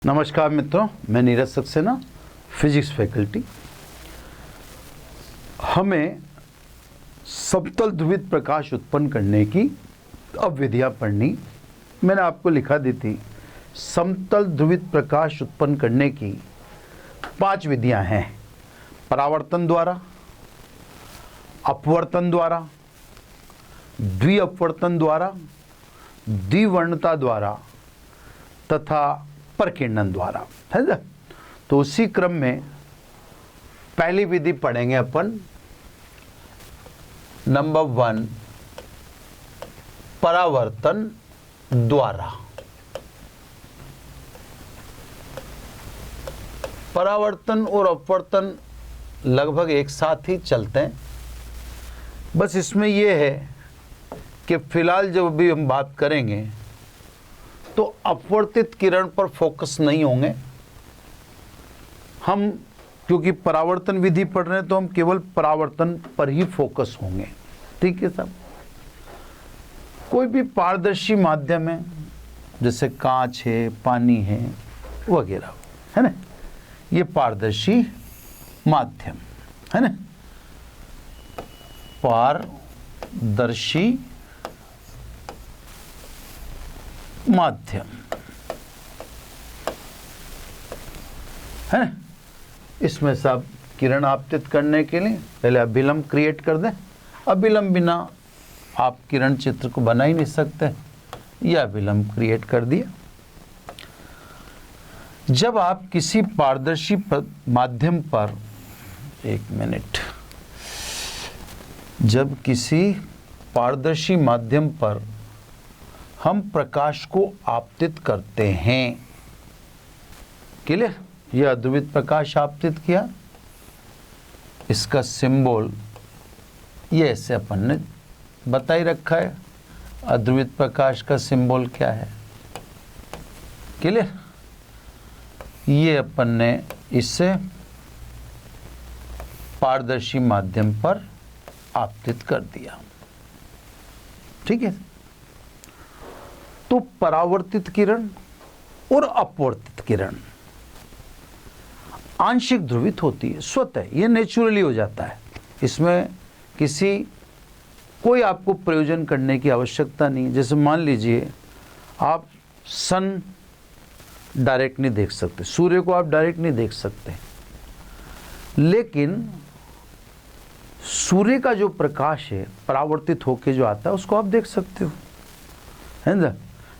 नमस्कार मित्रों, मैं नीरज सक्सेना, फिजिक्स फैकल्टी। हमें समतल ध्रुवित प्रकाश उत्पन्न करने की अब विधियाँ पढ़नी। मैंने आपको लिखा दी थी, समतल ध्रुवित प्रकाश उत्पन्न करने की 5 विधियाँ हैं। परावर्तन द्वारा, अपवर्तन द्वारा, द्विअपवर्तन द्वारा, द्विवर्णता द्वारा तथा प्रकीर्णन द्वारा, है ना। तो उसी क्रम में पहली विधि पढ़ेंगे अपन, नंबर 1, परावर्तन द्वारा। परावर्तन और अपवर्तन लगभग एक साथ ही चलते हैं। बस इसमें यह है कि फिलहाल जब भी हम बात करेंगे तो अपवर्तित किरण पर फोकस नहीं होंगे हम, क्योंकि परावर्तन विधि पढ़ रहे हैं तो हम केवल परावर्तन पर ही फोकस होंगे। ठीक है साहब। कोई भी पारदर्शी माध्यम है, जैसे कांच है, पानी है वगैरह, है ना, ये पारदर्शी माध्यम है ना, पारदर्शी माध्यम है ना। इसमें सब किरण आपतित करने के लिए पहले अभिलंब क्रिएट कर दें। अभिलंब बिना आप किरण चित्र को बना ही नहीं सकते, यह अभिलंब क्रिएट कर दिया। जब आप किसी पारदर्शी माध्यम पर, एक मिनट, जब किसी पारदर्शी माध्यम पर हम प्रकाश को आपतित करते हैं, क्लियर, यह अध्रुवित प्रकाश आपतित किया, इसका सिंबल ये ऐसे अपन ने बता ही रखा है। अध्रुवित प्रकाश का सिंबल क्या है, क्लियर, ये अपन ने इससे पारदर्शी माध्यम पर आपतित कर दिया। ठीक है। तो परावर्तित किरण और अपवर्तित किरण आंशिक ध्रुवित होती है स्वतः, ये नेचुरली हो जाता है। इसमें कोई आपको प्रयोजन करने की आवश्यकता नहीं। जैसे मान लीजिए आप सन डायरेक्ट नहीं देख सकते, सूर्य को आप डायरेक्ट नहीं देख सकते, लेकिन सूर्य का जो प्रकाश है परावर्तित होकर जो आता है उसको आप देख सकते हो, है ना।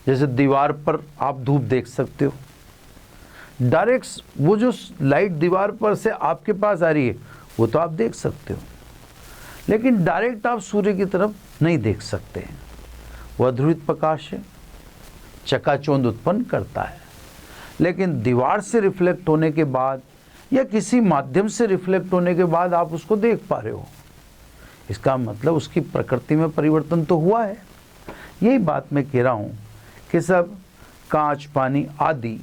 जैसे दीवार पर आप धूप देख सकते हो, डायरेक्ट वो जो लाइट दीवार पर से आपके पास आ रही है वो तो आप देख सकते हो, लेकिन डायरेक्ट आप सूर्य की तरफ नहीं देख सकते। वह ध्रुवित प्रकाश है, चकाचौंध उत्पन्न करता है, लेकिन दीवार से रिफ्लेक्ट होने के बाद या किसी माध्यम से रिफ्लेक्ट होने के बाद आप उसको देख पा रहे हो। इसका मतलब उसकी प्रकृति में परिवर्तन तो हुआ है। यही बात मैं कह रहा हूँ कि सब कांच, पानी आदि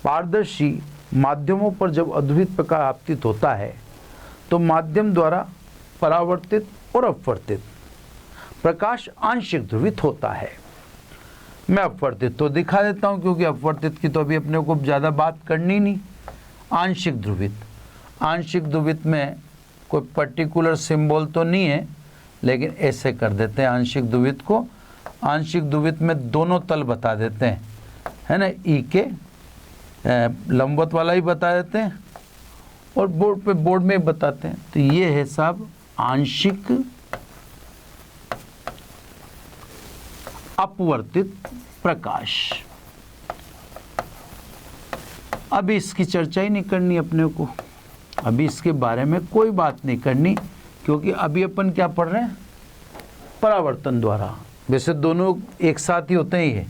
पारदर्शी माध्यमों पर जब अध्रुवित प्रकाश आपतित होता है तो माध्यम द्वारा परावर्तित और अपवर्तित प्रकाश आंशिक ध्रुवित होता है। मैं अपवर्तित तो दिखा देता हूँ, क्योंकि अपवर्तित की तो अभी अपने को ज़्यादा बात करनी नहीं। आंशिक ध्रुवित में कोई पर्टिकुलर सिंबल तो नहीं है, लेकिन ऐसे कर देते हैं आंशिक ध्रुवित को। आंशिक ध्रुवित में दोनों तल बता देते हैं, है ना, ई के लंबवत वाला ही बता देते हैं और बोर्ड में बताते हैं। तो ये है साहब आंशिक अपवर्तित प्रकाश। अभी इसकी चर्चा ही नहीं करनी अपने को, अभी इसके बारे में कोई बात नहीं करनी, क्योंकि अभी अपन क्या पढ़ रहे हैं, परावर्तन द्वारा। वैसे दोनों एक साथ ही होते ही है,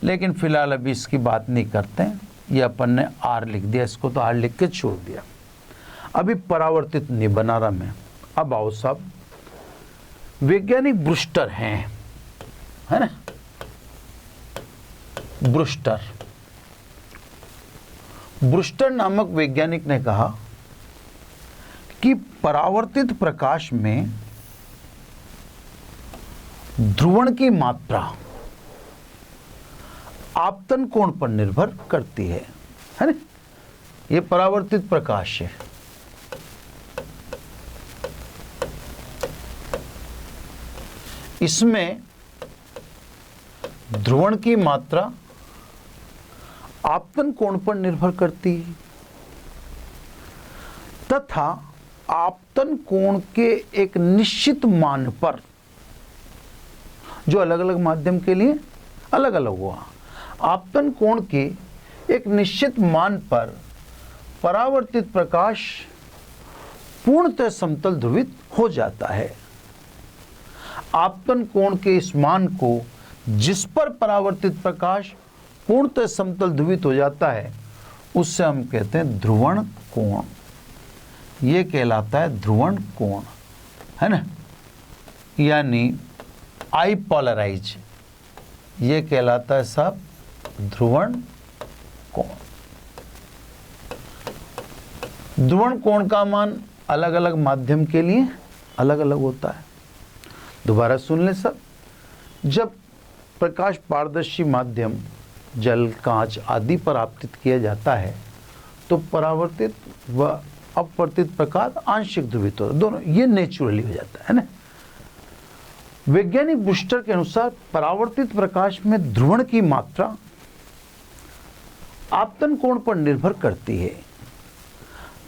लेकिन फिलहाल अभी इसकी बात नहीं करते हैं। ये अपन ने आर लिख दिया, इसको तो आर लिख के छोड़ दिया। अभी परावर्तित नहीं बना रहा मैं। अब आओ साहब, वैज्ञानिक ब्रूस्टर हैं, है ना, ब्रूस्टर नामक वैज्ञानिक ने कहा कि परावर्तित प्रकाश में ध्रुवण की मात्रा आपतन कोण पर निर्भर करती है। है ना। ये परावर्तित प्रकाश है। इसमें ध्रुवण की मात्रा आपतन कोण पर निर्भर करती है तथा आपतन कोण के एक निश्चित मान पर, जो अलग अलग माध्यम के लिए अलग अलग हुआ, आपतन कोण के एक निश्चित मान पर परावर्तित प्रकाश पूर्णतः समतल ध्रुवित हो जाता है। आपतन कोण के इस मान को जिस पर परावर्तित प्रकाश पूर्णतः समतल ध्रुवित हो जाता है उससे हम कहते हैं ध्रुवण कोण। ये कहलाता है ध्रुवण कोण, है ना, यानी आईपोलराइज, ये कहलाता है सब ध्रुवण कोण। ध्रुवण कोण का मान अलग अलग माध्यम के लिए अलग अलग होता है। दोबारा सुन ले सब। जब प्रकाश पारदर्शी माध्यम जल, कांच आदि पर आपतित किया जाता है तो परावर्तित व अपवर्तित प्रकाश आंशिक ध्रुवित होता है, दोनों, ये नेचुरली हो जाता है ना। वैज्ञानिक बूस्टर के अनुसार परावर्तित प्रकाश में ध्रुवण की मात्रा आपतन कोण पर निर्भर करती है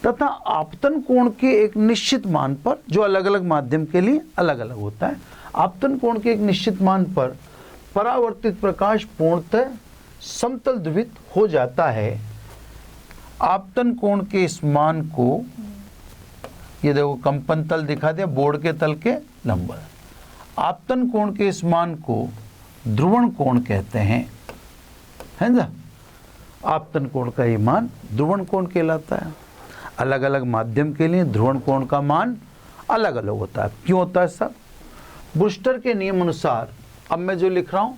तथा आपतन कोण के एक निश्चित मान पर, जो अलग अलग माध्यम के लिए अलग अलग होता है, आपतन कोण के एक निश्चित मान पर परावर्तित प्रकाश पूर्णतः समतल ध्रुवित हो जाता है। आपतन कोण के इस मान को, ये देखो कंपन तल दिखा दिया बोर्ड के तल के नंबर, आपतन कोण के इस मान को ध्रुवण कोण कहते हैं, है ना। आपतन कोण का ये मान ध्रुवण कोण कहलाता है। अलग अलग माध्यम के लिए ध्रुवण कोण का मान अलग अलग होता है। क्यों होता है सब? बूस्टर के नियम अनुसार, अब मैं जो लिख रहा हूँ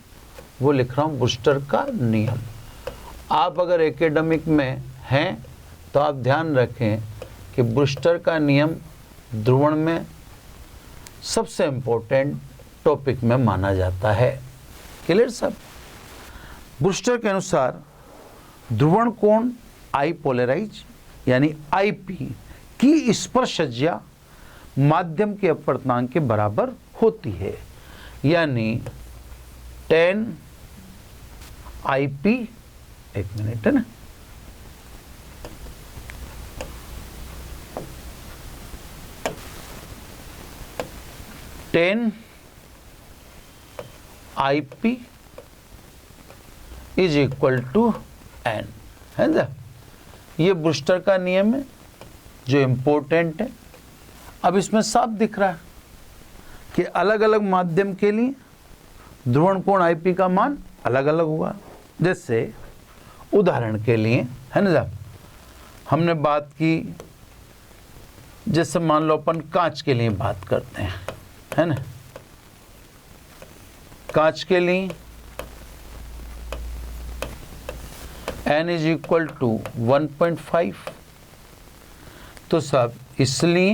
वो लिख रहा हूँ बूस्टर का नियम। आप अगर एकेडमिक में हैं तो आप ध्यान रखें कि बूस्टर का नियम ध्रुवण में सबसे इम्पोर्टेंट टॉपिक में माना जाता है। क्लियर सब? बूस्टर के अनुसार ध्रुवण कोण आईपोलराइज यानी आईपी की स्पर्शज्या माध्यम के अपवर्तनांक के बराबर होती है, यानी 10 आईपी, एक मिनट है ना, ten IP is equal to N, है ना। ये बूस्टर का नियम है जो इम्पोर्टेंट है। अब इसमें साफ दिख रहा है कि अलग अलग माध्यम के लिए ध्रुवण कोण आईपी का मान अलग अलग होगा। जैसे उदाहरण के लिए, है ना साहब, हमने बात की, जैसे मान लो अपन कांच के लिए बात करते हैं, है ना। कांच के लिए n इज इक्वल टू 1.5, तो सब इसलिए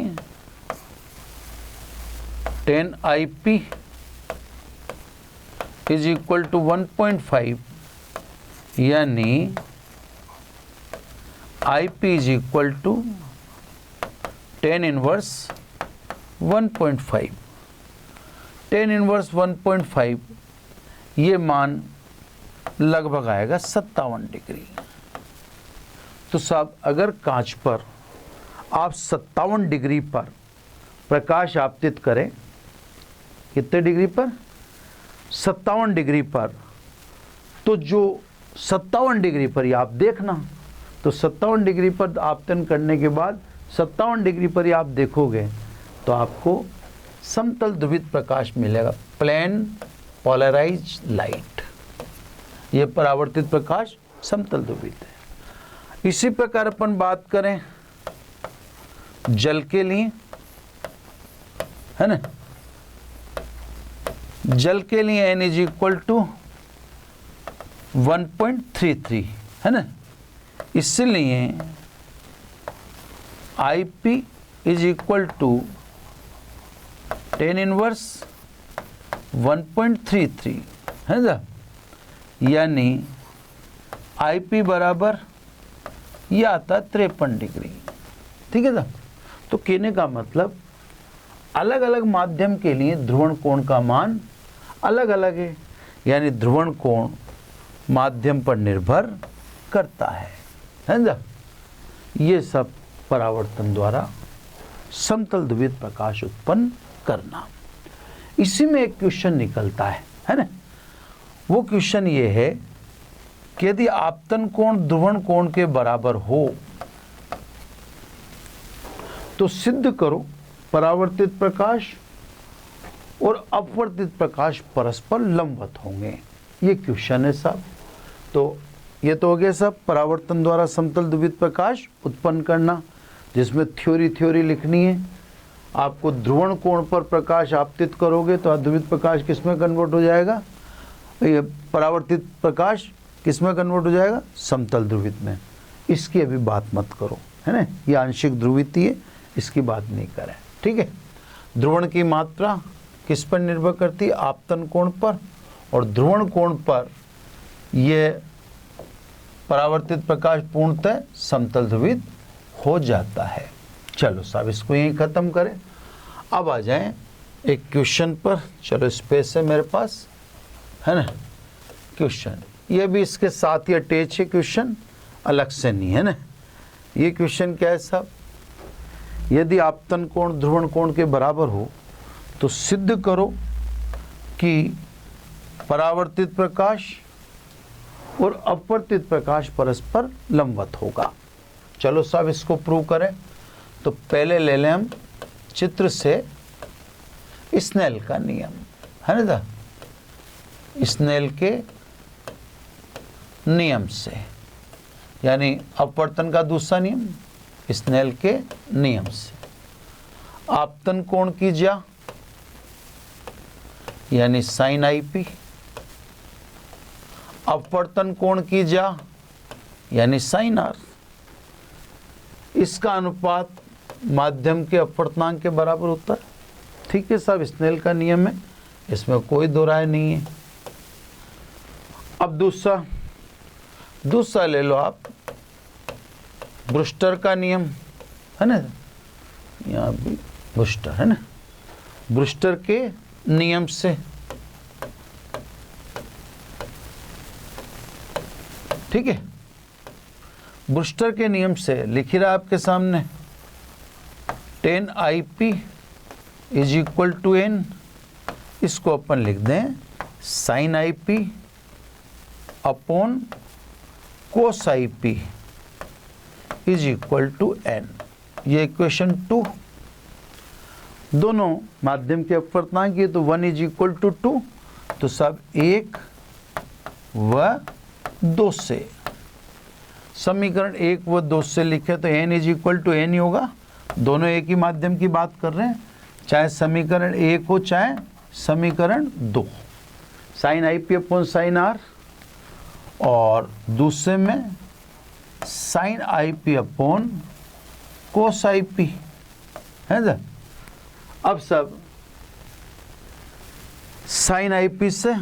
10 IP इज इक्वल टू 1.5, यानी IP is equal to 10 inverse 1.5। 10 inverse 1.5 ये मान लगभग आएगा 57 डिग्री। तो साहब अगर कांच पर आप 57 डिग्री पर प्रकाश आपतित करें, कितने डिग्री पर? 57 डिग्री पर, तो जो 57 डिग्री पर ही आप देखना, तो 57 डिग्री पर आपतन करने के बाद 57 डिग्री पर ही आप देखोगे तो आपको समतल ध्रुवित प्रकाश मिलेगा, प्लेन पोलराइज लाइट। ये परावर्तित प्रकाश समतल ध्रुवित है। इसी प्रकार अपन बात करें जल के लिए, है ना। जल के लिए n इज इक्वल टू 1.33, है ना। इसलिए IP is equal to 10 inverse 1.33, है ना, यानी IP बराबर ये आता है 53 डिग्री। ठीक है ना। तो कहने का मतलब अलग अलग माध्यम के लिए ध्रुवण कोण का मान अलग अलग है, यानी ध्रुवण कोण माध्यम पर निर्भर करता है ना। ये सब परावर्तन द्वारा समतल ध्रुवित प्रकाश उत्पन्न करना। इसी में एक क्वेश्चन निकलता है ना। वो क्वेश्चन ये है कि यदि आपतन कोण ध्रुवण कोण के बराबर हो तो सिद्ध करो परावर्तित प्रकाश और अपवर्तित प्रकाश परस्पर लंबवत होंगे। ये क्वेश्चन है साहब। तो ये तो हो गया साहब परावर्तन द्वारा समतल ध्रुवित प्रकाश उत्पन्न करना, जिसमें थ्योरी लिखनी है। आपको ध्रुवण कोण पर प्रकाश आपतित करोगे तो अध्रुवित प्रकाश किस में कन्वर्ट हो जाएगा, ये परावर्तित प्रकाश किस में कन्वर्ट हो जाएगा, समतल ध्रुवित में। इसकी अभी बात मत करो, है ना। ये आंशिक ध्रुवित है, इसकी बात नहीं करें। ठीक है। ध्रुवण की मात्रा किस पर निर्भर करती है, आपतन कोण पर, और ध्रुवण कोण पर यह परावर्तित प्रकाश पूर्णतः समतल ध्रुवित हो जाता है। चलो साहब इसको यहीं ख़त्म करें। अब आ जाएं एक क्वेश्चन पर। चलो स्पेस है मेरे पास, है ना। क्वेश्चन ये भी इसके साथ ही अटैच है, क्वेश्चन अलग से नहीं है ना। ये क्वेश्चन क्या है साहब, यदि आपतन कोण ध्रुवण कोण के बराबर हो तो सिद्ध करो कि परावर्तित प्रकाश और अपवर्तित प्रकाश परस्पर लंबवत होगा। चलो साहब इसको प्रूव करें। तो पहले ले लें हम चित्र से स्नेल का नियम, है ना। स्नेल के नियम से, यानी अपवर्तन का दूसरा नियम स्नेल के नियम से। आपतन कोण की ज्या यानी साइन आईपी, अपवर्तन कोण की ज्या यानी साइन आर। इसका अनुपात माध्यम के अपवर्तनांक के बराबर होता है। ठीक है साहब, स्नेल का नियम है, इसमें कोई दो राय नहीं है। अब दूसरा ले लो आप, ब्रूस्टर का नियम, है ना। यहाँ भी ब्रूस्टर है ना। ब्रूस्टर के नियम से, ठीक है। ब्रूस्टर के नियम से लिख रहा है आपके सामने 10 IP is equal to n। इसको अपन लिख दें sine IP upon cos IP is equal to n। ये इक्वेशन 2। दोनों माध्यम के अपवर्तनांक ये तो 1 इज इक्वल टू 2, तो सब 1 व 2 से, समीकरण 1 व 2 से लिखे तो n is equal to n ही होगा। दोनों एक ही माध्यम की बात कर रहे हैं, चाहे समीकरण 1 हो चाहे समीकरण 2। Sine IP upon sine R, और दूसरे में sine IP upon cos IP, है ना। अब सब साइन IP से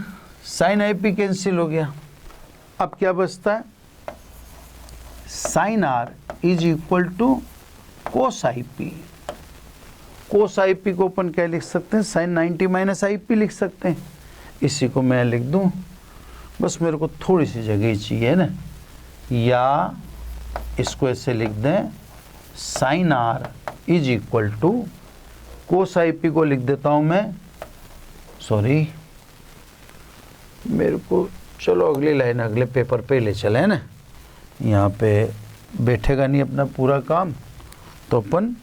साइन IP कैंसिल हो गया। अब क्या बचता है, sine R is equal to cos IP। Cos IP को अपन क्या लिख सकते हैं, साइन 90 माइनस IP लिख सकते हैं। इसी को मैं लिख दूं, बस मेरे को थोड़ी सी जगह चाहिए ना, या इसको ऐसे लिख दें sine R is equal to cos IP को लिख देता हूं मैं, सॉरी मेरे को, चलो अगली लाइन अगले पेपर पे ले चले, है ना। यहाँ पे बैठेगा नहीं अपना पूरा काम, तो अपन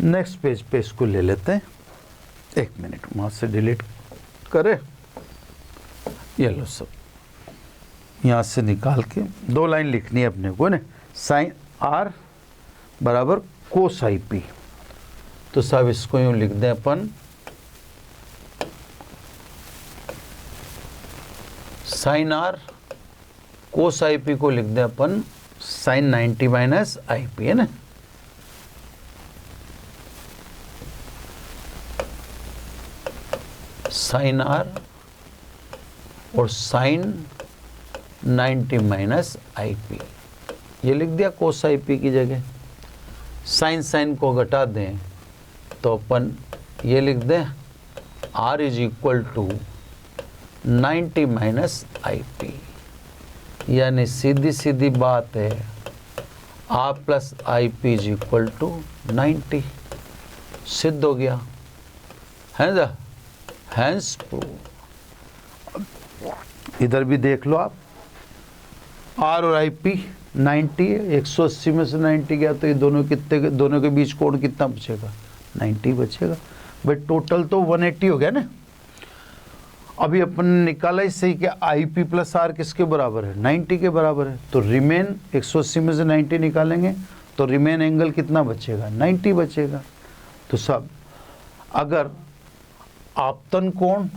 नेक्स्ट पेज पे इसको ले लेते हैं। 1 मिनट वहाँ से डिलीट करे, ये लो सब यहाँ से निकाल के 2 लाइन लिखनी है अपने को ना। साइन आर बराबर कोस IP, तो सब इसको यूँ लिख दें अपन साइन आर कोस IP को लिख दें अपन साइन 90 माइनस IP, है ना। साइन आर और साइन 90 माइनस IP, ये लिख दिया कोस आई पी की जगह, साइन को घटा दें तो अपन ये लिख दें R is equal to 90 minus I P, यानी सीधी सीधी बात है R plus I P is equal to 90। सिद्ध हो गया है ना, हैंस प्रूव। इधर भी देख लो आप, R और आई पी 90 है, 180 में से 90 गया तो ये दोनों के बीच कोण कितना बचेगा, 90 बचेगा भाई। टोटल तो 180 हो गया ना। अभी अपन ने निकाला इससे ही कि आई पी प्लस आर किसके बराबर है, 90 के बराबर है। तो रिमेन 180 में से 90 निकालेंगे तो रिमेन एंगल कितना बचेगा, 90 बचेगा। तो सब अगर आपतन कोण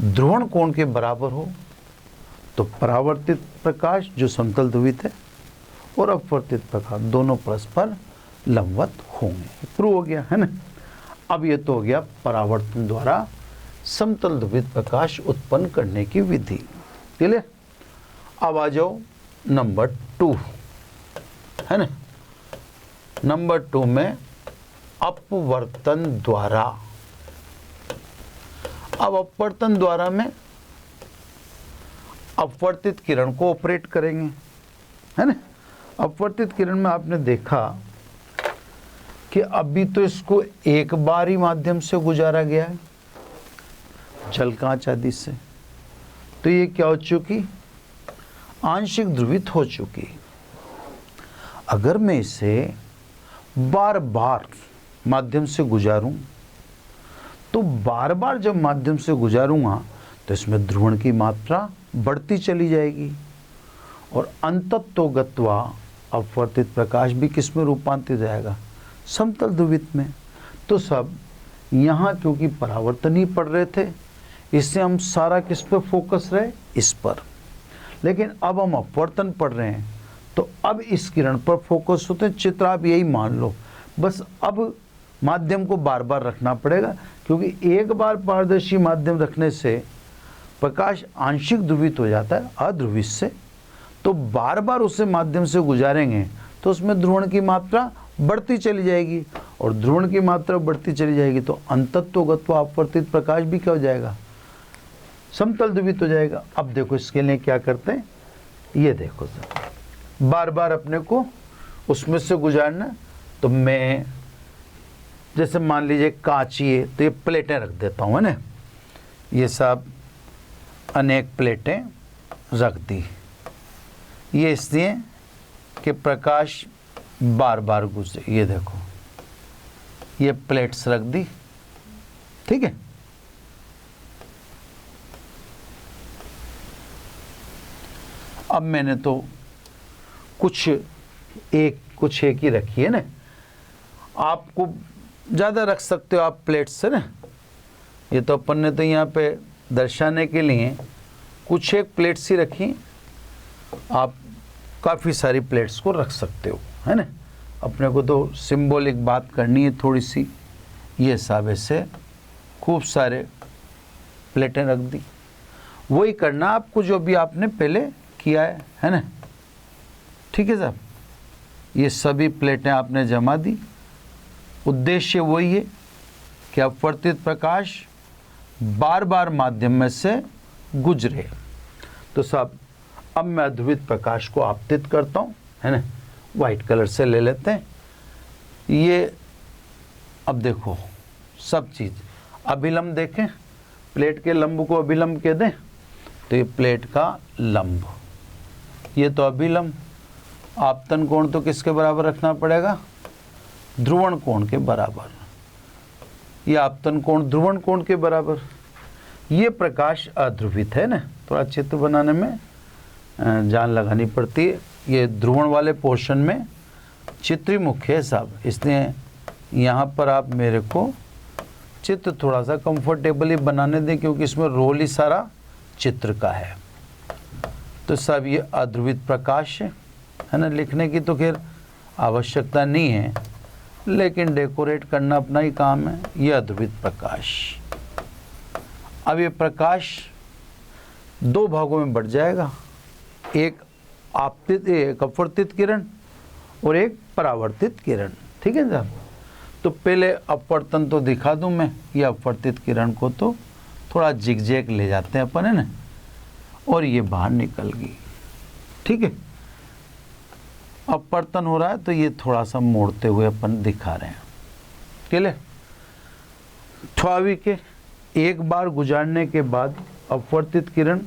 ध्रुवण कोण के बराबर हो तो परावर्तित प्रकाश जो समतल ध्रुवित है और अपवर्तित प्रकाश दोनों परस्पर लंबवत होंगे। प्रूव हो गया है ना। अब ये तो हो गया परावर्तन द्वारा समतल ध्रुवित प्रकाश उत्पन्न करने की विधि। क्लियर। अब आ जाओ नंबर 2 है ना। नंबर 2 में अपवर्तन द्वारा। अब अपवर्तन द्वारा में अपवर्तित किरण को ऑपरेट करेंगे है ना। अपवर्तित किरण में आपने देखा कि अभी तो इसको एक बार ही माध्यम से गुजारा गया है जल कांच आदि से, तो ये क्या हो चुकी, आंशिक ध्रुवित हो चुकी। अगर मैं इसे बार बार माध्यम से गुजारूं तो बार बार जब माध्यम से गुजारूंगा तो इसमें ध्रुवण की मात्रा बढ़ती चली जाएगी और अंततोगत्वा अपवर्तित प्रकाश भी किस में रूपांतरित हो जाएगा, समतल ध्रुवित में। तो सब यहाँ क्योंकि परावर्तन ही पढ़ रहे थे इससे हम सारा किस पर फोकस रहे, इस पर। लेकिन अब हम अपवर्तन पढ़ रहे हैं तो अब इस किरण पर फोकस होते हैं। चित्र आप यही मान लो, बस अब माध्यम को बार बार रखना पड़ेगा क्योंकि एक बार पारदर्शी माध्यम रखने से प्रकाश आंशिक ध्रुवित हो जाता है अध्रुवित से। तो बार बार उसे माध्यम से गुजारेंगे तो उसमें ध्रुवण की मात्रा बढ़ती चली जाएगी और ध्रुवण की मात्रा बढ़ती चली जाएगी तो अंततोगत्वा अपवर्तित प्रकाश भी क्या हो जाएगा, समतल ध्रुवित हो जाएगा। अब देखो इसके लिए क्या करते हैं, ये देखो सर बार बार अपने को उसमें से गुजारना। तो मैं जैसे मान लीजिए कांच है तो ये प्लेटें रख देता हूँ है ना, ये सब अनेक प्लेटें रख दी, ये इसलिए कि प्रकाश बार बार गुजरे। ये देखो ये प्लेट्स रख दी, ठीक है। अब मैंने तो कुछ एक ही रखी है ना, आपको ज़्यादा रख सकते हो आप प्लेट्स से ना। ये तो अपन ने तो यहाँ पे दर्शाने के लिए कुछ एक प्लेट्स ही रखी, आप काफ़ी सारी प्लेट्स को रख सकते हो है ना। अपने को तो सिंबॉलिक बात करनी है थोड़ी सी, ये सब ऐसे खूब सारे प्लेटें रख दी। वही करना आपको जो भी आपने पहले किया है ना, ठीक है साहब। ये सभी प्लेटें आपने जमा दी। उद्देश्य वही है कि अपवर्तित प्रकाश बार बार माध्यम में से गुजरे। तो साहब अब मैं अध्रुवित प्रकाश को आपतित करता हूँ है ना, वाइट कलर से ले लेते हैं। ये अब देखो सब चीज़ अभिलंब देखें, प्लेट के लंब को अभिलंब कह दें तो ये प्लेट का लंब, ये तो अभिलंब। आपतन कोण तो किसके बराबर रखना पड़ेगा, ध्रुवण कोण के बराबर। ये आपतन कोण ध्रुवण कोण के बराबर। ये प्रकाश अध्रुवित है ना, थोड़ा चित्र बनाने में जान लगानी पड़ती है। ये ध्रुवण वाले पोर्शन में चित्र मुख्य है साहब, इसलिए यहाँ पर आप मेरे को चित्र थोड़ा सा कंफर्टेबली बनाने दें क्योंकि इसमें रोल ही सारा चित्र का है। तो साहब ये अध्रुवित प्रकाश है ना, लिखने की तो खैर आवश्यकता नहीं है लेकिन डेकोरेट करना अपना ही काम है। ये अध्रुवित प्रकाश। अब ये प्रकाश दो भागों में बढ़ जाएगा, एक आपतित, एक अपवर्तित किरण और एक परावर्तित किरण, ठीक है साहब। तो पहले अपवर्तन तो दिखा दूं मैं, ये अपवर्तित किरण को तो थोड़ा जिगजैग ले जाते हैं अपन, है ना, और ये बाहर निकल गई, ठीक है। अपवर्तन हो रहा है तो ये थोड़ा सा मोड़ते हुए अपन दिखा रहे हैं, क्लियर। ठवावी के एक बार गुजारने के बाद अपवर्तित किरण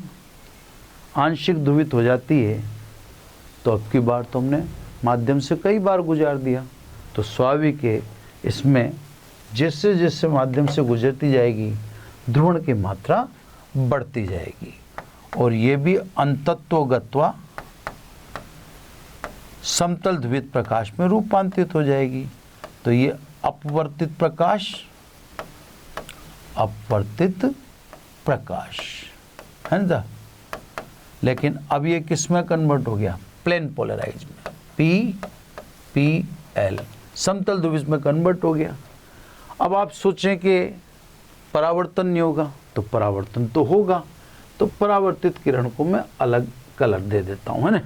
आंशिक ध्रुवित हो जाती है, तो अब की बार तुमने माध्यम से कई बार गुजार दिया, तो स्वाभाविक है इसमें जैसे जैसे माध्यम से गुजरती जाएगी ध्रुवण की मात्रा बढ़ती जाएगी, और ये भी अंतत्वगत्वा समतल ध्रुवित प्रकाश में रूपांतरित हो जाएगी। तो ये अपवर्तित प्रकाश, अपवर्तित प्रकाश, है ना। लेकिन अब ये किस में कन्वर्ट हो गया, प्लेन पोलराइज में, PPL, समतल ध्रुवित में कन्वर्ट हो गया। अब आप सोचें कि परावर्तन नहीं होगा, तो परावर्तन तो होगा, तो परावर्तित किरण को मैं अलग कलर दे देता हूँ, है ना।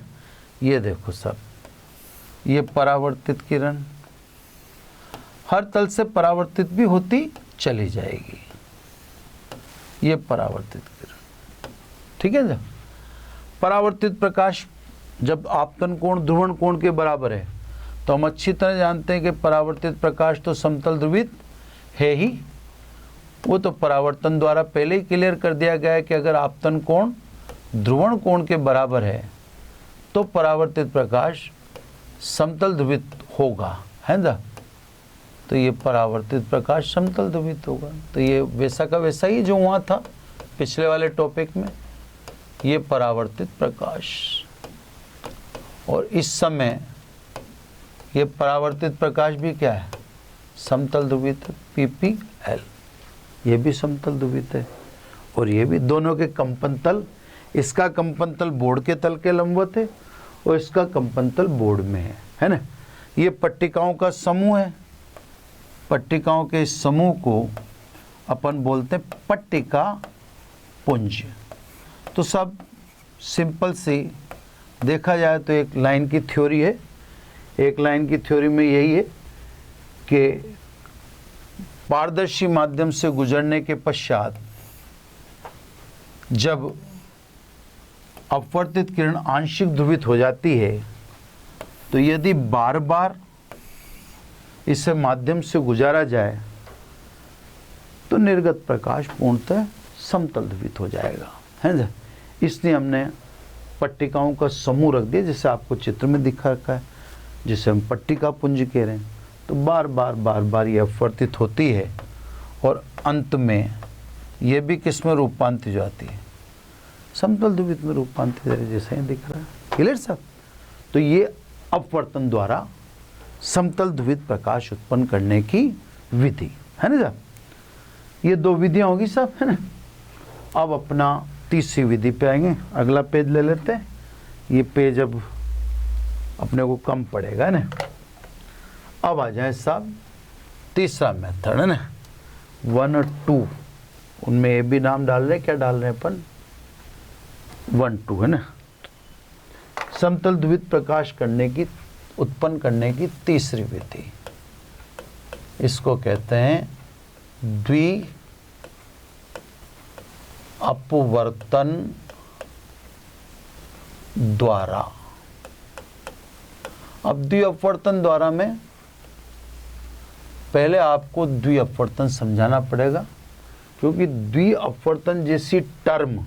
ये देखो सब, ये परावर्तित किरण हर तल से परावर्तित भी होती चली जाएगी, ये परावर्तित किरण, ठीक है ना। परावर्तित प्रकाश जब आपतन कोण ध्रुवण कोण के बराबर है, तो हम अच्छी तरह जानते हैं कि परावर्तित प्रकाश तो समतल ध्रुवित है ही, वो तो परावर्तन द्वारा पहले ही क्लियर कर दिया गया है कि अगर आपतन कोण ध्रुवण कोण के बराबर है तो परावर्तित प्रकाश समतल ध्रुवित होगा, है ना। तो ये परावर्तित प्रकाश समतल ध्रुवित होगा, तो ये वैसा का वैसा ही जो वहाँ था पिछले वाले टॉपिक में, ये परावर्तित प्रकाश। और इस समय ये परावर्तित प्रकाश भी क्या है, समतल ध्रुवित, PPL, ये भी समतल ध्रुवित है, और ये भी, दोनों के कंपन तल, इसका कंपन तल बोर्ड के तल के लंबवत है और इसका कंपन तल बोर्ड में है ना। ये पट्टिकाओं का समूह है, पट्टिकाओं के इस समूह को अपन बोलते हैं पट्टिका पुंज। तो सब सिंपल सी देखा जाए तो एक लाइन की थ्योरी है, एक लाइन की थ्योरी में यही है कि पारदर्शी माध्यम से गुजरने के पश्चात जब अपवर्तित किरण आंशिक ध्रुवित हो जाती है, तो यदि बार बार इसे माध्यम से गुजारा जाए तो निर्गत प्रकाश पूर्णतः समतल ध्रुवित हो जाएगा, है ना। इसलिए हमने पट्टिकाओं का समूह रख दिया, जैसे आपको चित्र में दिखा रखा है, जिसे हम पट्टिका पुंज कह रहे हैं। तो बार बार ये अपवर्तित होती है और अंत में ये भी किस में रूपांतरित हो जाती है, समतल ध्रुवित में रूपांतरित, जैसे ही दिख रहा है, क्लियर साहब। तो ये अपवर्तन द्वारा समतल ध्रुवित प्रकाश उत्पन्न करने की विधि, है ना साहब। ये दो विधियां होगी साहब, है ना। अब अपना तीसरी विधि पे आएंगे, अगला पेज ले लेते हैं। ये पेज अब अपने को कम पड़ेगा, है ना। अब आ जाए साहब तीसरा मेथड, है ना, 1 और 2, उनमें ये भी नाम डाल रहे, क्या डाल रहे हैं अपन, 1, 2, है ना। समतल ध्रुवित प्रकाश करने की, उत्पन्न करने की तीसरी विधि, इसको कहते हैं द्वि अपवर्तन द्वारा। अब द्वि अपवर्तन द्वारा में पहले आपको द्वि अपवर्तन समझाना पड़ेगा, क्योंकि द्वि अपवर्तन जैसी टर्म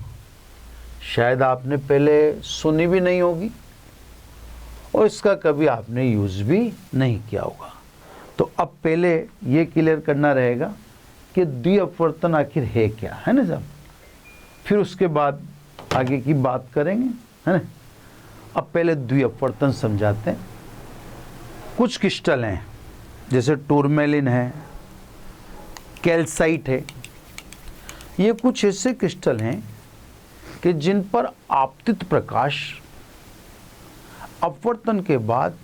शायद आपने पहले सुनी भी नहीं होगी और इसका कभी आपने यूज भी नहीं किया होगा। तो अब पहले ये क्लियर करना रहेगा कि द्वि अपवर्तन आखिर है क्या, है ना साहब। फिर उसके बाद आगे की बात करेंगे, है ना। अब पहले द्वि अपवर्तन समझाते हैं। कुछ क्रिस्टल हैं, जैसे टूरमेलिन है, कैल्साइट है, ये कुछ ऐसे क्रिस्टल हैं कि जिन पर आपतित प्रकाश अपवर्तन के बाद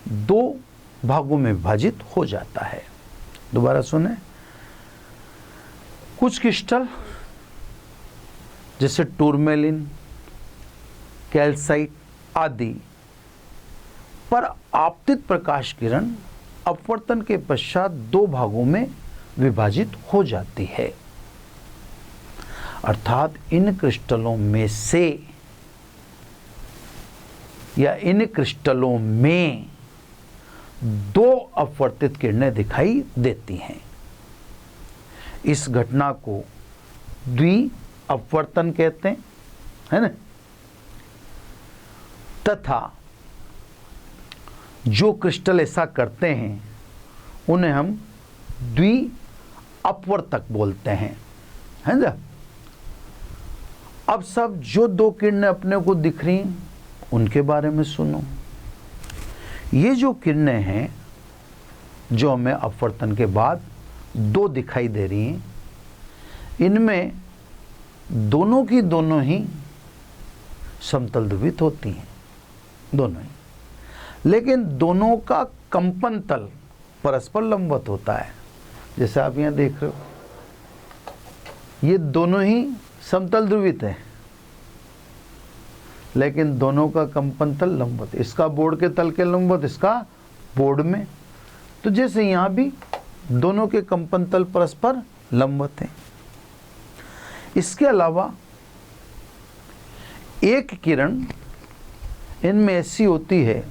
दो भागों में विभाजित हो जाता है। दोबारा सुने, कुछ क्रिस्टल जैसे टूरमेलिन, कैल्साइट आदि पर आपतित प्रकाश किरण अपवर्तन के पश्चात दो भागों में विभाजित हो जाती है, अर्थात इन क्रिस्टलों में से या इन क्रिस्टलों में दो अपवर्तित किरणें दिखाई देती हैं। इस घटना को द्वि अपवर्तन कहते हैं, है ना। तथा जो क्रिस्टल ऐसा करते हैं उन्हें हम द्वि अपवर्तक बोलते हैं, है ना। अब सब जो दो किरणें अपने को दिख रही हैं उनके बारे में सुनो। ये जो किरणें हैं जो हमें अपवर्तन के बाद दो दिखाई दे रही हैं, इनमें दोनों की दोनों ही समतल ध्रुवित होती हैं, दोनों ही, लेकिन दोनों का कंपन तल परस्पर लंबवत होता है। जैसे आप यहाँ देख रहे हो, ये दोनों ही समतल ध्रुवित है, लेकिन दोनों का कंपन तल लंबवत, इसका बोर्ड के तल के लंबवत, इसका बोर्ड में। तो जैसे यहाँ भी दोनों के कंपन तल परस्पर लंबवत हैं। इसके अलावा एक किरण इनमें ऐसी होती है,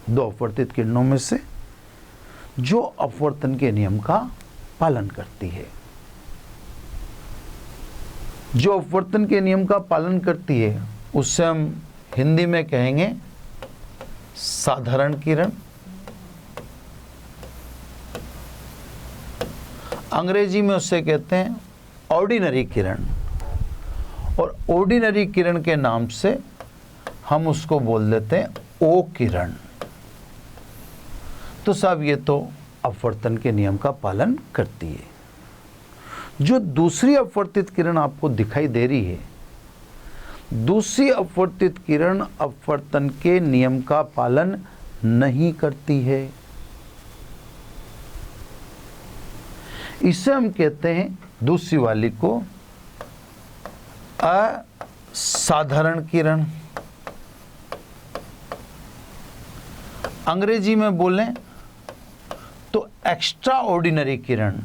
दो अपवर्तित किरणों में से, जो अपवर्तन के नियम का पालन करती है। जो अपवर्तन के नियम का पालन करती है उससे हम हिंदी में कहेंगे साधारण किरण, अंग्रेजी में उससे कहते हैं ऑर्डिनरी किरण, और ऑर्डिनरी किरण के नाम से हम उसको बोल देते हैं ओ किरण। तो साहब ये तो अपवर्तन के नियम का पालन करती है। जो दूसरी अपवर्तित किरण आपको दिखाई दे रही है, दूसरी अपवर्तित किरण अपवर्तन के नियम का पालन नहीं करती है। इसे हम कहते हैं, दूसरी वाली को असाधारण किरण। अंग्रेजी में बोलें तो एक्स्ट्रा ऑर्डिनरी किरण,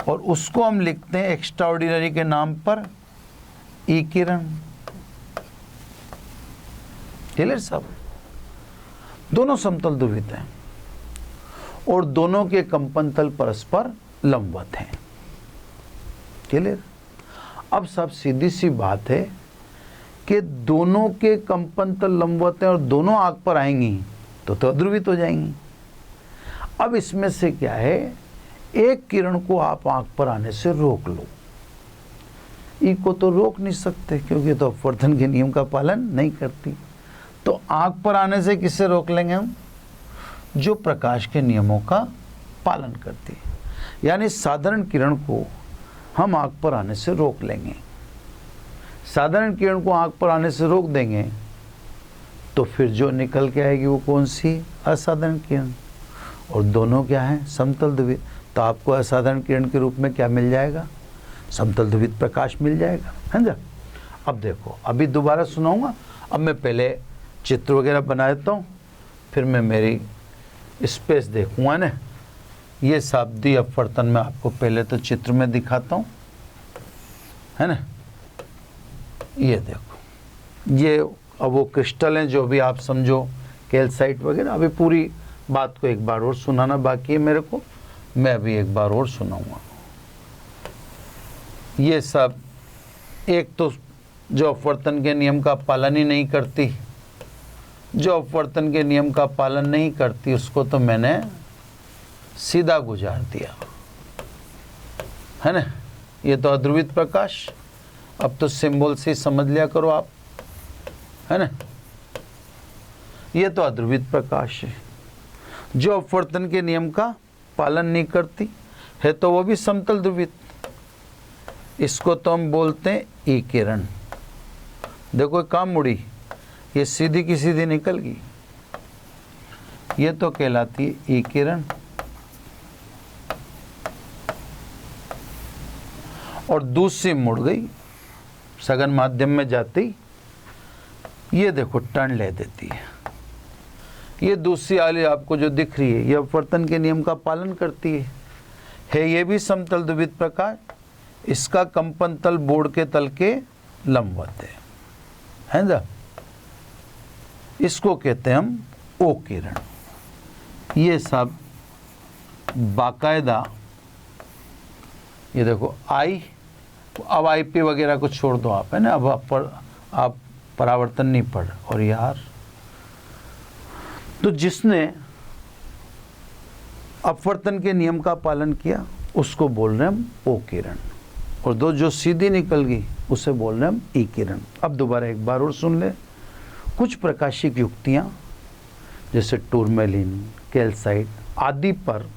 और उसको हम लिखते हैं एक्स्ट्रा ऑर्डिनरी के नाम पर ई किरण। क्लियर साहब? दोनों समतल ध्रुवित हैं और दोनों के कंपन तल परस्पर लंबवत हैं। क्लियर? अब सब सीधी सी बात है कि दोनों के कंपन तल लंबवत हैं और दोनों आग पर आएंगी तो अध्रुवित हो जाएंगी। अब इसमें से क्या है, एक किरण को आप आंख पर आने से रोक लो, ई को तो रोक नहीं सकते क्योंकि तो अपवर्तन के नियम का पालन नहीं करती। तो आंख पर आने से किससे रोक लेंगे हम? जो प्रकाश के नियमों का पालन करती है, यानी साधारण किरण को हम आंख पर आने से रोक लेंगे। साधारण किरण को आंख पर आने से रोक देंगे तो फिर जो निकल के आएगी वो कौन सी? असाधारण किरण। और दोनों क्या है? समतल ध्रुवित। तो आपको असाधारण किरण के रूप में क्या मिल जाएगा? समतल ध्रुवित प्रकाश मिल जाएगा, है ना। अब देखो, अभी दोबारा सुनाऊंगा। अब मैं पहले चित्र वगैरह बना देता हूँ, फिर मैं मेरी स्पेस देखूंगा ना। ये शाब्दी अपवर्तन में आपको पहले तो चित्र में दिखाता हूँ, है ना। ये देखो, ये अब वो क्रिस्टल हैं जो भी आप समझो कैल्साइट वगैरह। अभी पूरी बात को एक बार और सुनाना बाकी है मेरे को, मैं अभी एक बार और सुनाऊंगा। ये सब एक तो जो अपवर्तन के नियम का पालन ही नहीं करती, जो अपवर्तन के नियम का पालन नहीं करती उसको तो मैंने सीधा गुजार दिया, है ना। ये तो अध्रुवित प्रकाश। अब तो सिंबल से समझ लिया करो आप, है ना। ये तो अध्रुवित प्रकाश है जो अपवर्तन के नियम का पालन नहीं करती है, तो वो भी समतल ध्रुवित। इसको तो हम बोलते हैं ई किरण। देखो काम मुड़ी, ये सीधी की सीधी निकल गई, ये तो कहलाती है ई किरण। और दूसरी मुड़ गई, सघन माध्यम में जाती ये देखो टर्न ले देती है। ये दूसरी वाली आपको जो दिख रही है ये अपवर्तन के नियम का पालन करती है ये भी समतल द्विविध प्रकाश, इसका कंपन तल बोर्ड के तल के लंबवत है ना। इसको कहते हैं हम ओ किरण। ये सब बाकायदा, ये देखो आई, अब आई पी वगैरह को छोड़ दो आप, है ना। अब आप परावर्तन नहीं पढ़, और यार तो जिसने अपवर्तन के नियम का पालन किया उसको बोल रहे हैं हम ओ किरण, और दो जो सीधी निकल गई उसे बोल रहे हैं हम ई किरण। अब दोबारा एक बार और सुन ले। कुछ प्रकाशिक युक्तियां जैसे टूरमेलिन, कैल्साइट आदि पर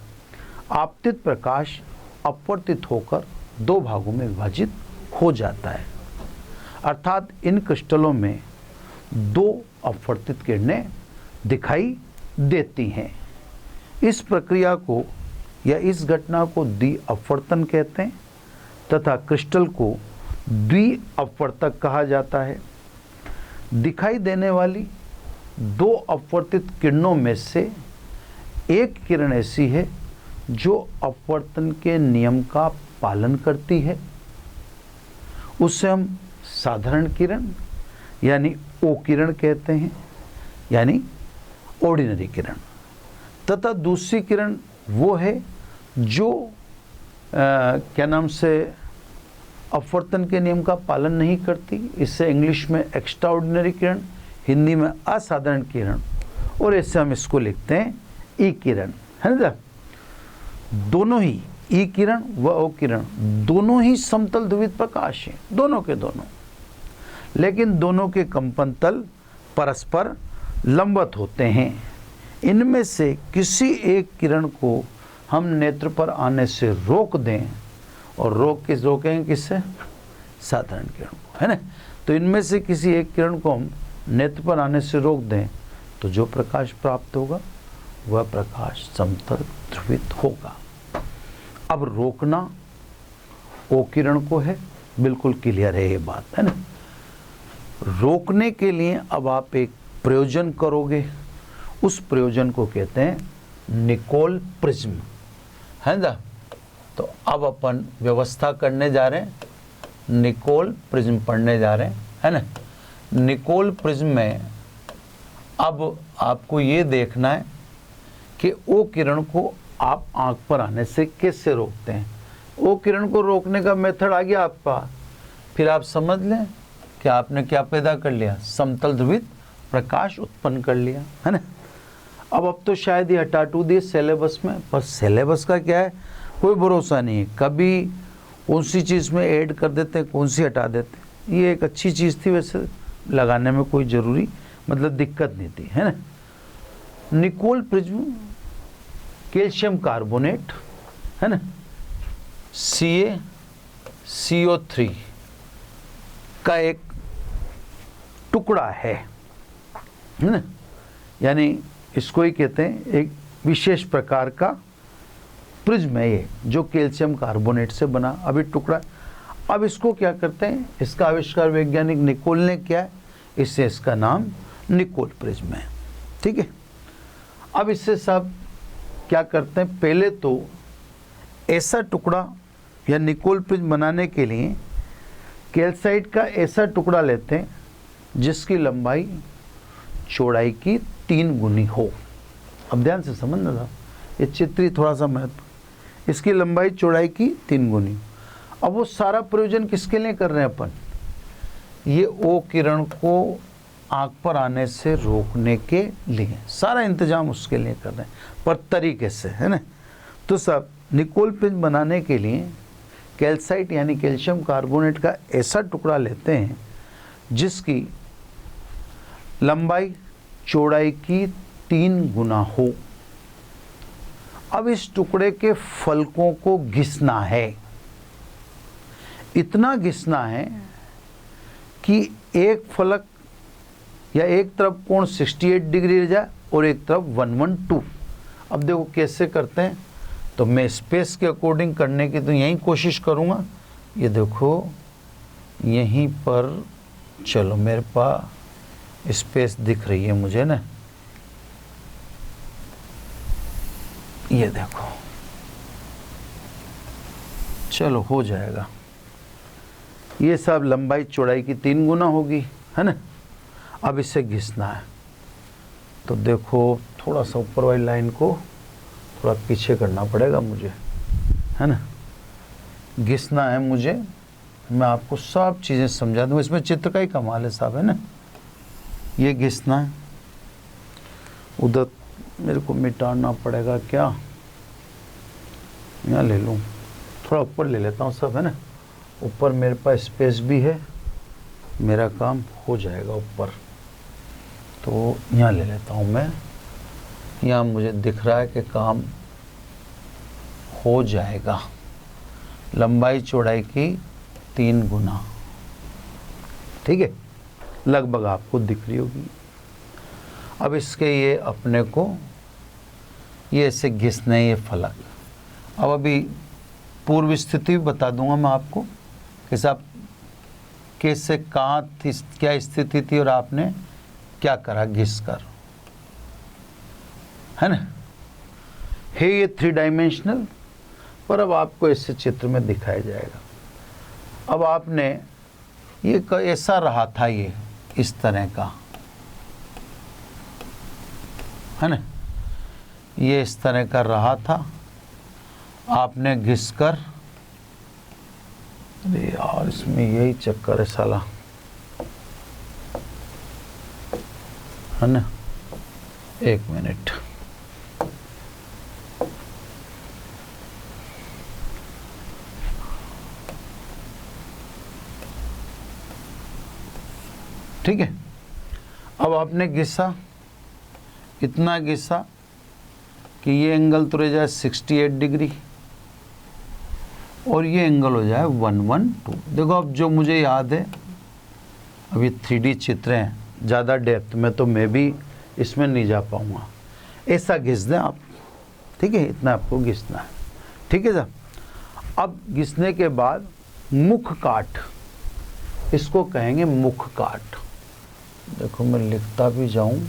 आपतित प्रकाश अपवर्तित होकर दो भागों में विभाजित हो जाता है, अर्थात इन क्रिस्टलों में दो अपवर्तित किरणें दिखाई देती हैं। इस प्रक्रिया को या इस घटना को द्वि अपवर्तन कहते हैं तथा क्रिस्टल को द्वि अपवर्तक कहा जाता है। दिखाई देने वाली दो अपवर्तित किरणों में से एक किरण ऐसी है जो अपवर्तन के नियम का पालन करती है, उससे हम साधारण किरण यानी ओ किरण कहते हैं, यानी ऑर्डिनरी किरण। तथा दूसरी किरण वो है जो क्या नाम से अपवर्तन के नियम का पालन नहीं करती, इससे इंग्लिश में एक्स्ट्रा ऑर्डिनरी किरण, हिंदी में असाधारण किरण, और इससे हम इसको लिखते हैं ई किरण, है ना। दोनों ही ई किरण व ओ किरण दोनों ही समतल ध्रुवित प्रकाश हैं, दोनों के दोनों, लेकिन दोनों के कंपन तल परस्पर लंबवत होते हैं। इनमें से किसी एक किरण को हम नेत्र पर आने से रोक दें, और रोकेंगे किससे? साधारण किरण को, है ना। तो इनमें से किसी एक किरण को हम नेत्र पर आने से रोक दें तो जो प्रकाश प्राप्त होगा वह प्रकाश समतल ध्रुवित होगा। अब रोकना ओ किरण को है, बिल्कुल क्लियर है ये बात, है ना। रोकने के लिए अब आप एक प्रयोजन करोगे, उस प्रयोजन को कहते हैं निकोल प्रिज्म, है ना। तो अब अपन व्यवस्था करने जा रहे हैं, निकोल प्रिज्म पढ़ने जा रहे हैं, है ना। निकोल प्रिज्म में अब आपको ये देखना है कि ओ किरण को आप आंख पर आने से कैसे रोकते हैं। ओ किरण को रोकने का मेथड आ गया आपका, फिर आप समझ लें कि आपने क्या पैदा कर लिया, समतल ध्रुवित प्रकाश उत्पन्न कर लिया, है ना। अब तो शायद ये हटा टू दिए सिलेबस में, पर सिलेबस का क्या है, कोई भरोसा नहीं है, कभी कौन सी चीज़ में ऐड कर देते हैं, कौन सी हटा देते हैं। ये एक अच्छी चीज़ थी, वैसे लगाने में कोई ज़रूरी मतलब दिक्कत नहीं थी, है ना। निकोल प्रिज्म कैल्शियम कार्बोनेट, है ना, CaCO3 का एक टुकड़ा है ना, यानी इसको ही कहते हैं एक विशेष प्रकार का प्रिज्म है ये, जो कैल्शियम कार्बोनेट से बना अभी टुकड़ा। अब इसको क्या करते हैं, इसका आविष्कार वैज्ञानिक निकोल ने किया है, इससे इसका नाम निकोल प्रिज्म है, ठीक है। अब इससे सब क्या करते हैं, पहले तो ऐसा टुकड़ा या निकोल प्रिज्म बनाने के लिए कैल्साइट का ऐसा टुकड़ा लेते हैं जिसकी लंबाई चौड़ाई की 3 गुनी हो। अब ध्यान से समझना था, ये चित्री थोड़ा सा महत्व, इसकी लंबाई चौड़ाई की 3 गुनी। अब वो सारा प्रयोजन किसके लिए कर रहे हैं अपन, ये ओ किरण को आंख पर आने से रोकने के लिए, सारा इंतजाम उसके लिए कर रहे हैं, पर तरीके से, है ना। तो सब निकोल प्रिज्म बनाने के लिए कैल्साइट यानी कैल्शियम कार्बोनेट का ऐसा टुकड़ा लेते हैं जिसकी लंबाई चौड़ाई की 3 गुना हो। अब इस टुकड़े के फलकों को घिसना है, इतना घिसना है कि एक फलक या एक तरफ कोण 68 डिग्री रह जाए और एक तरफ 112। अब देखो कैसे करते हैं, तो मैं स्पेस के अकॉर्डिंग करने की तो यही कोशिश करूँगा। ये देखो यहीं पर, चलो मेरे पास स्पेस दिख रही है मुझे ना, ये देखो, चलो हो जाएगा। ये सब लंबाई चौड़ाई की 3 गुना होगी, है ना। अब इसे घिसना है, तो देखो थोड़ा सा ऊपर वाली लाइन को थोड़ा पीछे करना पड़ेगा मुझे, है ना। घिसना है मुझे, मैं आपको सब चीज़ें समझा दूँ, इसमें चित्र का ही कमाल है साहब, है ना। ये घिसना है, उधर मेरे को मिटाना पड़ेगा क्या, यहाँ ले लूँ, थोड़ा ऊपर ले लेता हूँ सब, है ना। ऊपर मेरे पास स्पेस भी है, मेरा काम हो जाएगा ऊपर। तो यहाँ ले लेता हूँ मैं, यहाँ मुझे दिख रहा है कि काम हो जाएगा। लंबाई चौड़ाई की 3 गुना, ठीक है, लगभग आपको दिख रही होगी। अब इसके ये अपने को ये ऐसे घिसने, ये फलक। अब अभी पूर्व स्थिति भी बता दूंगा मैं आपको कि साहब कैसे, कहाँ थी, क्या स्थिति थी और आपने क्या करा घिस कर, है ना। है ये 3 डायमेंशनल, पर अब आपको इससे चित्र में दिखाया जाएगा। अब आपने ये ऐसा रहा था, ये इस तरह का, है ना, ये इस तरह का रहा था। आपने घिसकर, अरे यार इसमें यही चक्कर है साला, है ना। 1 मिनट, ठीक है। अब आपने घिसा, इतना घिसा कि ये एंगल तो रह जाए 68 डिग्री और ये एंगल हो जाए 112। देखो अब जो मुझे याद है, अब ये 3D चित्र हैं, ज़्यादा डेप्थ में तो मैं भी इसमें नहीं जा पाऊँगा। ऐसा घिस दें आप, ठीक है, इतना आपको घिसना है, ठीक है साहब। अब घिसने के बाद मुख काट, इसको कहेंगे मुख काट। देखो मैं लिखता भी जाऊँ,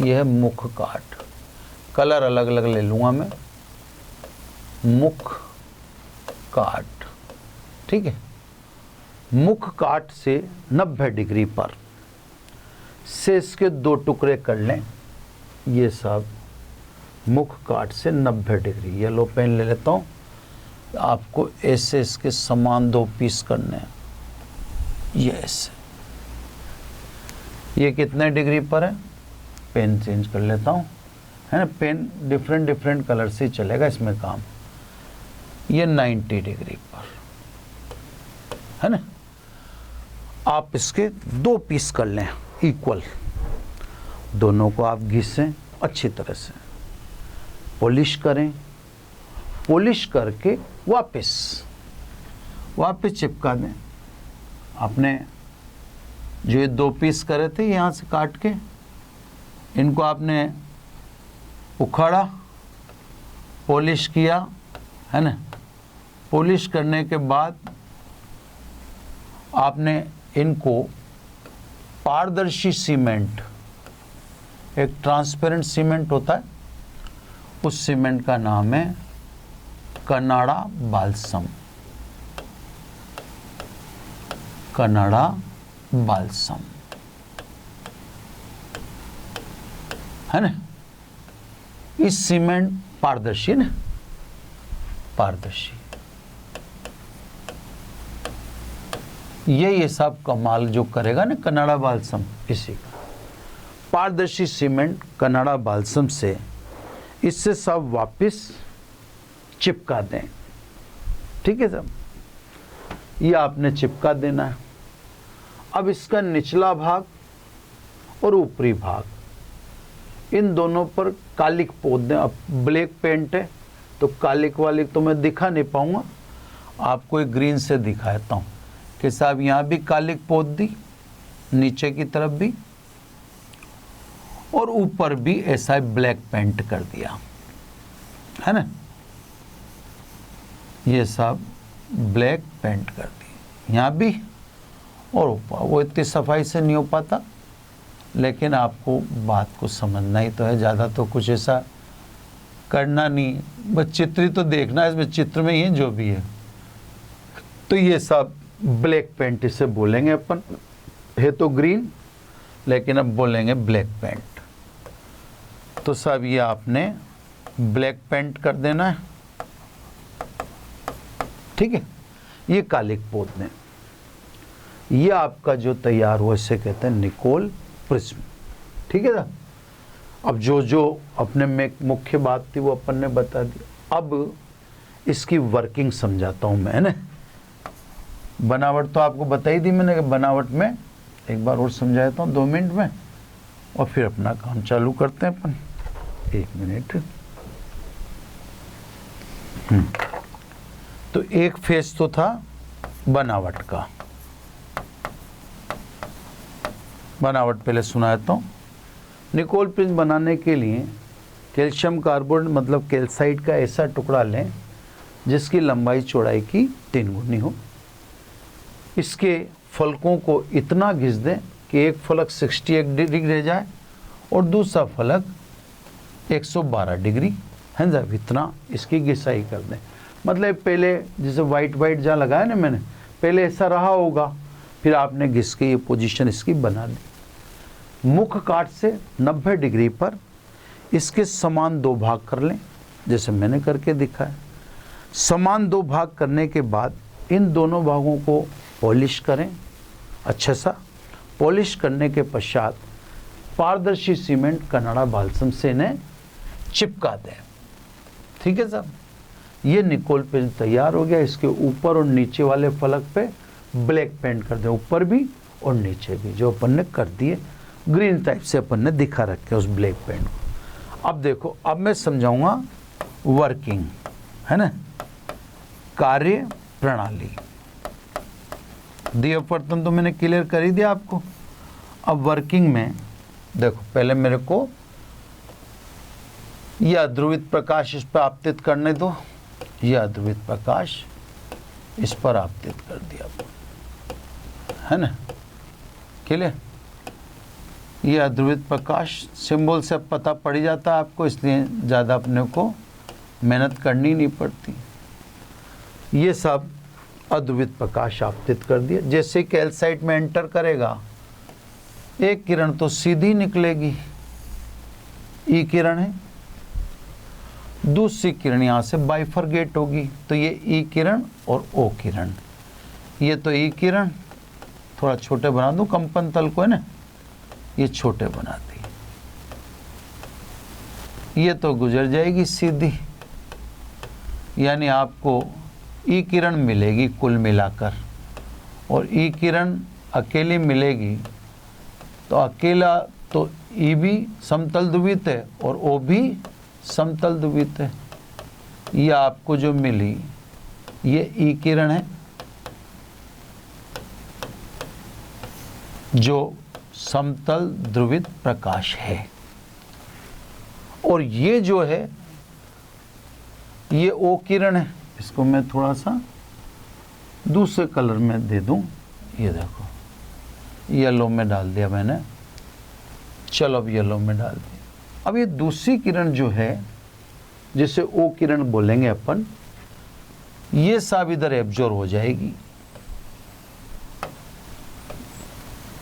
यह है मुख काट। कलर अलग अलग ले लूँगा मैं, मुख काट, ठीक है। मुख काट से 90 डिग्री पर से इसके 2 टुकड़े कर लें। ये सब मुख काट से 90 डिग्री, येलो पेन ले लेता हूँ, आपको ऐसे इसके समान 2 पीस करने हैं। ये ऐसे, ये कितने डिग्री पर है, पेन चेंज कर लेता हूँ, है ना। पेन डिफरेंट कलर से चलेगा इसमें काम। ये 90 डिग्री पर, है ना। आप इसके 2 पीस कर लें इक्वल, दोनों को आप घिसें अच्छी तरह से, पॉलिश करें, पॉलिश करके वापस चिपका दें। आपने जो ये 2 पीस करे थे यहाँ से काट के, इनको आपने उखाड़ा, पॉलिश किया, है ना। पॉलिश करने के बाद आपने इनको पारदर्शी सीमेंट, एक ट्रांसपेरेंट सीमेंट होता है, उस सीमेंट का नाम है कनाडा बाल्सम। कनाडा बाल्सम, है ना। इस सीमेंट पारदर्शी ना, पारदर्शी, ये सब कमाल जो करेगा ना कनाडा बाल्सम, इसी का पारदर्शी सीमेंट कनाडा बाल्सम से इससे सब वापस चिपका दें, ठीक है साहब। ये आपने चिपका देना है। अब इसका निचला भाग और ऊपरी भाग, इन दोनों पर कालिक पोत दें। अब ब्लैक पेंट है तो कालिक वाली तो मैं दिखा नहीं पाऊंगा, आपको एक ग्रीन से दिखाता हूँ कि साहब यहाँ भी कालिक पोत दी, नीचे की तरफ भी, और ऊपर भी ऐसा ब्लैक पेंट कर दिया, है ना। ये सब ब्लैक पेंट कर दी यहाँ भी और ऊपर। वो इतनी सफाई से नहीं हो पाता, लेकिन आपको बात को समझना ही तो है, ज़्यादा तो कुछ ऐसा करना नहीं, बस चित्र ही तो देखना है, इसमें चित्र में ही है जो भी है। तो ये सब ब्लैक पेंट इसे बोलेंगे अपन, है तो ग्रीन लेकिन अब बोलेंगे ब्लैक पेंट। तो सब ये आपने ब्लैक पेंट कर देना है, ठीक है। ये कालिक पोतने, ये आपका जो तैयार हुआ इसे कहते हैं निकोल प्रिज्म, ठीक है ना। अब जो जो अपने में मुख्य बात थी वो अपन ने बता दी। अब इसकी वर्किंग समझाता हूँ मैं, ना। बनावट तो आपको बताई दी मैंने कि बनावट में एक बार और समझाता हूँ 2 मिनट में, और फिर अपना काम चालू करते हैं अपन। 1 मिनट। तो एक फेस तो था बनावट का, बनावट पहले सुनाता हूँ। निकोल प्रिज्म बनाने के लिए कैल्शियम कार्बाइड मतलब कैल्साइट का ऐसा टुकड़ा लें जिसकी लंबाई चौड़ाई की 3 गुनी हो। इसके फलकों को इतना घिस दें कि एक फलक 61 डिग्री रह जाए और दूसरा फलक 112 डिग्री, है ना। इतना इसकी घिसाई कर दें। मतलब पहले जैसे वाइट जहाँ लगाया ना मैंने, पहले ऐसा रहा होगा, फिर आपने घिस के ये पोजीशन इसकी बना दी। मुख काट से 90 डिग्री पर इसके समान 2 भाग कर लें, जैसे मैंने करके दिखाया। समान 2 भाग करने के बाद इन दोनों भागों को पॉलिश करें अच्छा सा। पॉलिश करने के पश्चात पारदर्शी सीमेंट कनाडा बाल्सम से इन्हें चिपका दें, ठीक है साहब। ये निकोल पेंट तैयार हो गया। इसके ऊपर और नीचे वाले फलक पे ब्लैक पेंट कर दें, ऊपर भी और नीचे भी, जो अपन ने कर दिए ग्रीन टाइप से अपन ने दिखा रखे उस ब्लैक पेंट को। अब देखो, अब मैं समझाऊंगा वर्किंग, है ना, कार्य प्रणाली। दियावर्तन तो मैंने क्लियर कर ही दिया आपको। अब वर्किंग में देखो, पहले मेरे को यह ध्रुवित प्रकाश इस पर आपतित करने दो। यह ध्रुवित प्रकाश इस पर आपतित कर दिया, है ना, क्लियर। यह ध्रुवित प्रकाश सिंबल से पता पड़ जाता है आपको, इसलिए ज़्यादा अपने को मेहनत करनी नहीं पड़ती। ये सब अध्रुवित प्रकाश आपतित कर दिया। जैसे कैल्साइट में एंटर करेगा, एक किरण तो सीधी निकलेगी, ई किरण है, दूसरी किरण यहाँ से बाइफरगेट होगी, तो ये ई किरण और ओ किरण। ये तो ई किरण, थोड़ा छोटे बना दूं कंपन तल को, है ना, ये छोटे बना दी। ये तो गुजर जाएगी सीधी, यानी आपको ई किरण मिलेगी कुल मिलाकर, और ई किरण अकेली मिलेगी तो अकेला तो ई भी समतल ध्रुवित है और ओ भी समतल ध्रुवित है। ये आपको जो मिली ये ई किरण है जो समतल ध्रुवित प्रकाश है, और ये जो है ये ओ किरण है। इसको मैं थोड़ा सा दूसरे कलर में दे दूं, ये देखो येलो में डाल दिया मैंने। चलो अब येलो में डाल दिया। अब ये दूसरी किरण जो है जिसे ओ किरण बोलेंगे अपन, ये सब इधर एब्जॉर्ब हो जाएगी,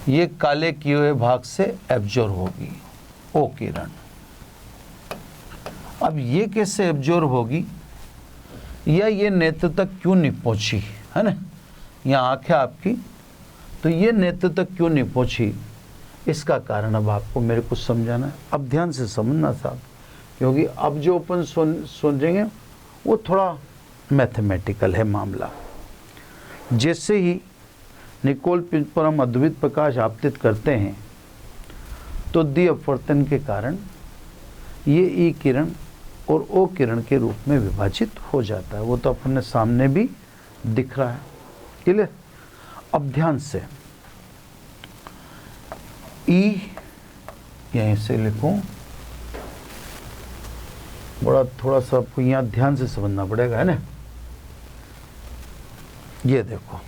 ये काले किए हुए भाग से एब्जॉर्ब होगी ओ किरण। अब ये कैसे एब्जॉर्ब होगी, या ये नेत्र तक क्यों नहीं पहुंची, है ना, यहाँ आंखें आपकी, तो ये नेत्र तक क्यों नहीं पहुंची, इसका कारण अब आपको मेरे को समझाना है। अब ध्यान से समझना साहब, क्योंकि अब जो अपन समझेंगे वो थोड़ा मैथमेटिकल है मामला। जैसे ही निकोल प्रिज्म पर हम अद्वित प्रकाश आपतित करते हैं तो द्विअपवर्तन के कारण ये ई किरण और ओ किरण के रूप में विभाजित हो जाता है। वो तो अपन ने सामने भी दिख रहा है, क्लियर। अब ध्यान से ई यहीं से लिखूं, बड़ा थोड़ा सा आपको यहाँ ध्यान से समझना पड़ेगा, है ना। ये देखो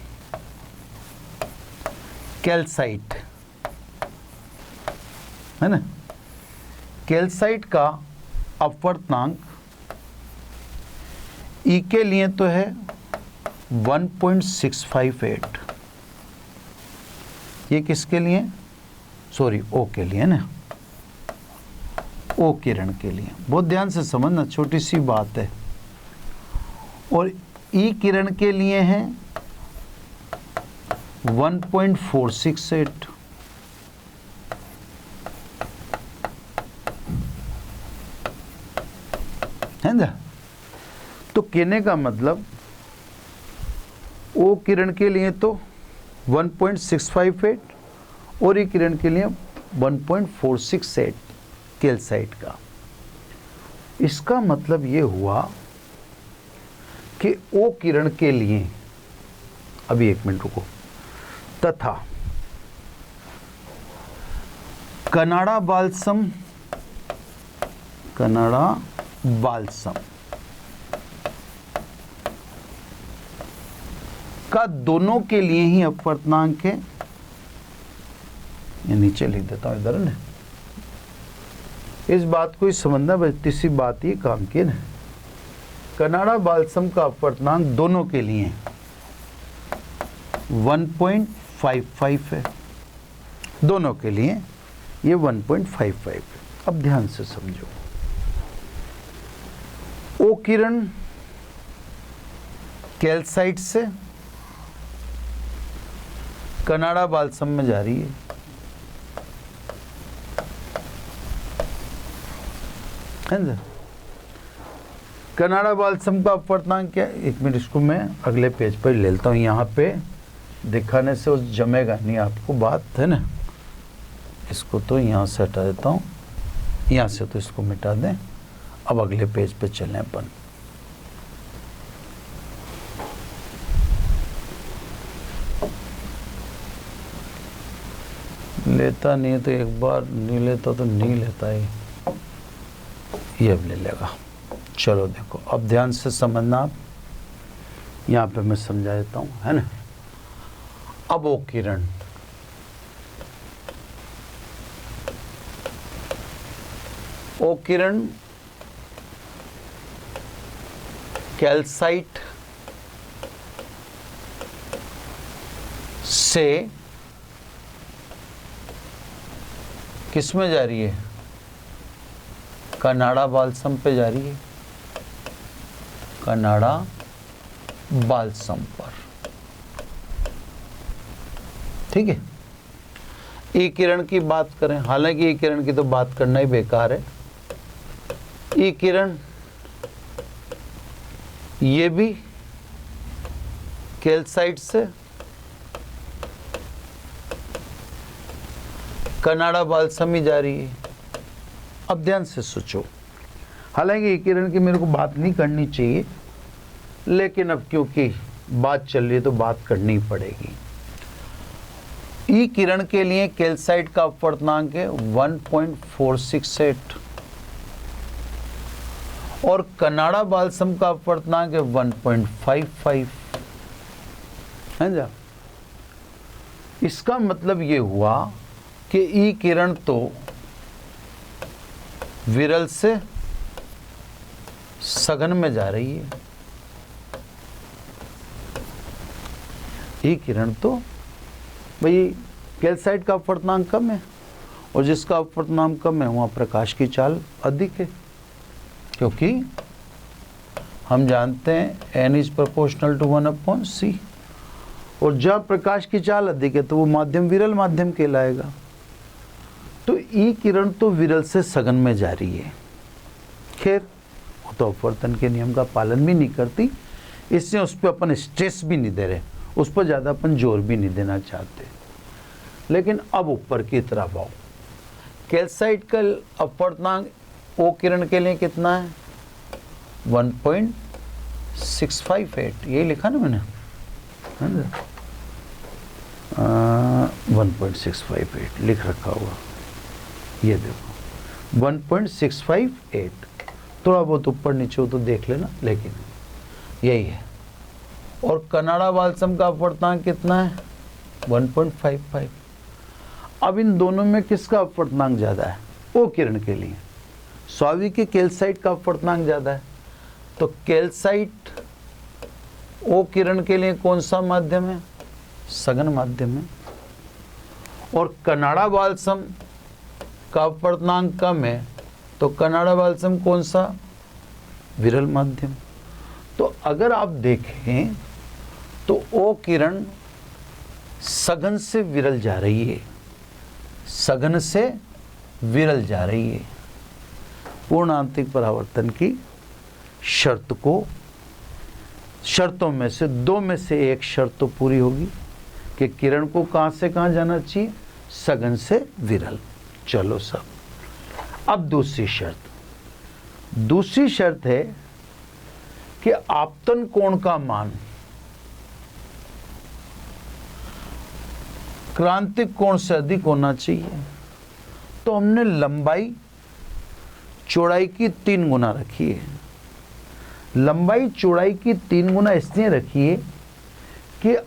कैल्साइट, है ना। कैल्साइट का अपवर्तनांक ई के लिए तो है 1.658, ये किसके लिए, सॉरी ओ के लिए ना, ओ किरण के लिए। बहुत ध्यान से समझना, छोटी सी बात है। और ई किरण के लिए है 1.468, है ना। तो कहने का मतलब ओ किरण के लिए तो 1.658 और ई किरण के लिए 1.468 कैल्साइट का। इसका मतलब ये हुआ कि ओ किरण के लिए, अभी एक मिनट रुको, तथा कनाडा बाल्सम का दोनों के लिए ही अपवर्तनांक है, ये नीचे लिख देता हूं इधर ना, इस बात को ही समझना, बचती सी बात ये काम की ना। कनाडा बाल्सम का अपवर्तनांक दोनों के लिए 1.55 है, दोनों के लिए ये 1.55 है। अब ध्यान से समझो, ओ किरण कैल्साइट से कनाडा बाल्सम में जा रही है ना। कनाडा बाल्सम का अपवर्तनांक क्या है, एक मिनट इसको मैं अगले पेज पर ले लेता हूँ, यहाँ पे दिखाने से उस जमेगा नहीं आपको बात, है ना। इसको तो यहाँ से हटा देता हूँ, यहाँ से तो इसको मिटा दें। अब अगले पेज पे चलें अपन। लेता नहीं तो एक बार नहीं लेता तो नहीं लेता ही, ये अब ले लेगा। चलो देखो, अब ध्यान से समझना आप, यहाँ पे मैं समझा देता हूँ, है ना। अब ओ किरण, ओ किरण कैल्साइट से किस में जा रही है, कनाडा बाल्सम पे जा रही है, कनाडा बाल्सम पर, ठीक है। ई किरण की बात करें, हालांकि ई किरण की तो बात करना ही बेकार है। ई किरण ये भी कैल्साइट से कनाडा बाल्सम ही जा रही है। अब ध्यान से सोचो, हालांकि ई किरण की मेरे को बात नहीं करनी चाहिए, लेकिन अब क्योंकि बात चल रही है तो बात करनी पड़ेगी। ई किरण के लिए कैल्साइट का अपवर्तनांक है 1.468 और कनाडा बाल्सम का अपवर्तनांक है 1.55, है जा। इसका मतलब ये हुआ कि ई किरण तो विरल से सघन में जा रही है। ई किरण तो भाई कैल्साइट का अपवर्तनांक कम है, और जिसका अपवर्तनांक कम है वहाँ प्रकाश की चाल अधिक है, क्योंकि हम जानते हैं n is proportional to 1/c, और जब प्रकाश की चाल अधिक है तो वो माध्यम विरल माध्यम कहलाएगा। तो ई किरण तो विरल से सघन में जा रही है। खैर वो तो अपवर्तन के नियम का पालन भी नहीं करती, इसलिए उस पर अपन स्ट्रेस भी नहीं दे रहे, उस पर ज़्यादा अपन जोर भी नहीं देना चाहते। लेकिन अब ऊपर की तरफ आओ, कैल्साइट का अपवर्तनांक ओ किरण के लिए कितना है, 1.658, यही लिखा ना मैंने, 1.658 लिख रखा हुआ, ये देखो 1.658, थोड़ा बहुत ऊपर नीचे हो तो देख लेना, लेकिन यही है। और कनाडा बाल्सम का अपवर्तनांक कितना है, 1.55। अब इन दोनों में किसका अपवर्तनांक ज़्यादा है? ओ किरण के लिए स्वाभाविक के कैल्साइट का अपवर्तनांक ज़्यादा है। तो कैल्साइट ओ किरण के लिए कौन सा माध्यम है? सघन माध्यम है। और कनाडा बाल्सम का अपवर्तनांक कम है, तो कनाडा बाल्सम कौन सा? विरल माध्यम। तो अगर आप देखें तो ओ किरण सघन से विरल जा रही है, सघन से विरल जा रही है। पूर्ण आंतरिक परावर्तन की शर्तों में से दो में से एक शर्त तो पूरी होगी कि किरण को कहां से कहां जाना चाहिए? सघन से विरल। चलो सब, अब दूसरी शर्त है कि आपतन कोण का मान क्रांतिक कोण से अधिक होना चाहिए। तो हमने लंबाई चौड़ाई की 3 गुना रखी है। लंबाई चौड़ाई की 3 गुना इसलिए रखी है कि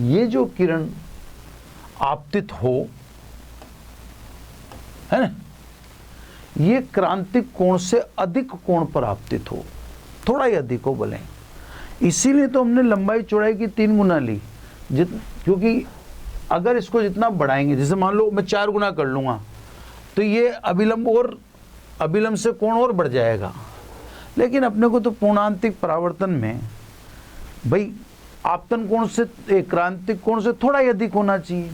ये जो किरण आपतित हो, है ना, ये क्रांतिक कोण से अधिक कोण पर आपतित हो, थोड़ा ही अधिक हो बोले, इसीलिए तो हमने लंबाई चौड़ाई की 3 गुना ली। क्योंकि अगर इसको जितना बढ़ाएंगे, जैसे मान लो मैं 4 गुना कर लूँगा, तो ये अभिलंब से कोण और बढ़ जाएगा। लेकिन अपने को तो पूर्णांतिक परावर्तन में भाई आपतन कोण से क्रांतिक कोण से थोड़ा ही अधिक होना चाहिए।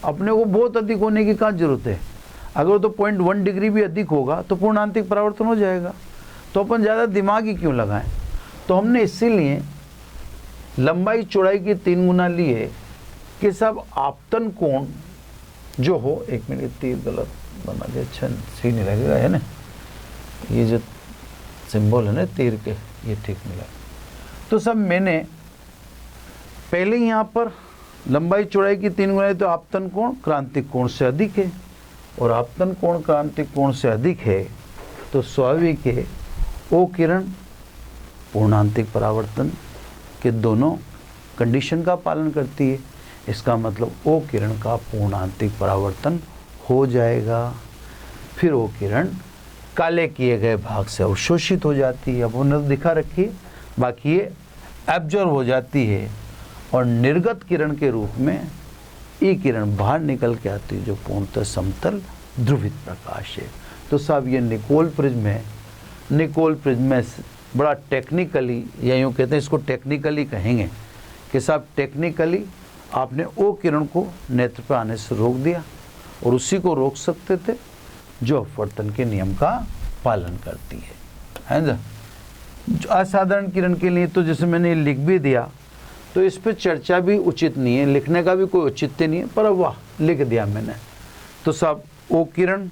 अपने को बहुत अधिक होने की क्या जरूरत है? अगर तो 0.1 डिग्री भी अधिक होगा तो पूर्णांतिक परावर्तन हो जाएगा। तो अपन ज़्यादा दिमाग ही क्यों लगाएं? तो हमने इसीलिए लंबाई चौड़ाई की 3 गुना ली है कि सब आपतन कोण जो हो, एक मिनट, तीर गलत बना के अच्छा सही नहीं लगेगा, है ना, ये जो सिंबल है ना तीर के, ये ठीक नहीं लगा। तो सब मैंने पहले यहाँ पर लंबाई चौड़ाई की 3 गुना है, तो आपतन कोण क्रांतिक कोण से अधिक है, और आपतन कोण क्रांतिक कोण से अधिक है तो स्वाभाविक है ओ किरण पूर्णांतिक परावर्तन के दोनों कंडीशन का पालन करती है। इसका मतलब ओ किरण का पूर्णांतिक परावर्तन हो जाएगा। फिर ओ किरण काले किए गए भाग से अवशोषित हो जाती है। अब उन्हें दिखा रखी, बाकी ये एब्जॉर्ब हो जाती है और निर्गत किरण के रूप में ई किरण बाहर निकल के आती है, जो पूर्णतः समतल ध्रुवित प्रकाश है। तो साहब ये निकोल प्रिज्म है। निकोल प्रिज्म में बड़ा टेक्निकली, या यूँ कहते हैं इसको टेक्निकली कहेंगे कि साहब टेक्निकली आपने ओ किरण को नेत्र पर आने से रोक दिया, और उसी को रोक सकते थे जो अपवर्तन के नियम का पालन करती है ना। असाधारण किरण के लिए तो जैसे मैंने लिख भी दिया, तो इस पर चर्चा भी उचित नहीं है, लिखने का भी कोई औचित्य नहीं है, पर वाह लिख दिया मैंने। तो साहब ओ किरण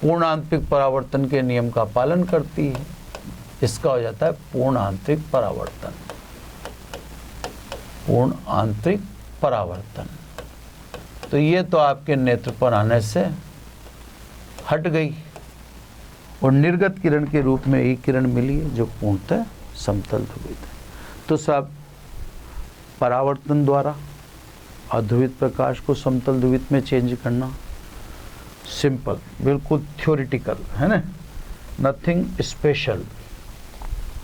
पूर्ण आंतरिक परावर्तन के नियम का पालन करती है, इसका हो जाता है पूर्ण आंतरिक परावर्तन। पूर्ण आंतरिक परावर्तन, तो ये तो आपके नेत्र पर आने से हट गई, और निर्गत किरण के रूप में एक किरण मिली है जो पूर्णतः समतल ध्रुवित है। तो साहब परावर्तन द्वारा अध्रुवित प्रकाश को समतल ध्रुवित में चेंज करना सिंपल, बिल्कुल थ्योरेटिकल है ना, नथिंग स्पेशल,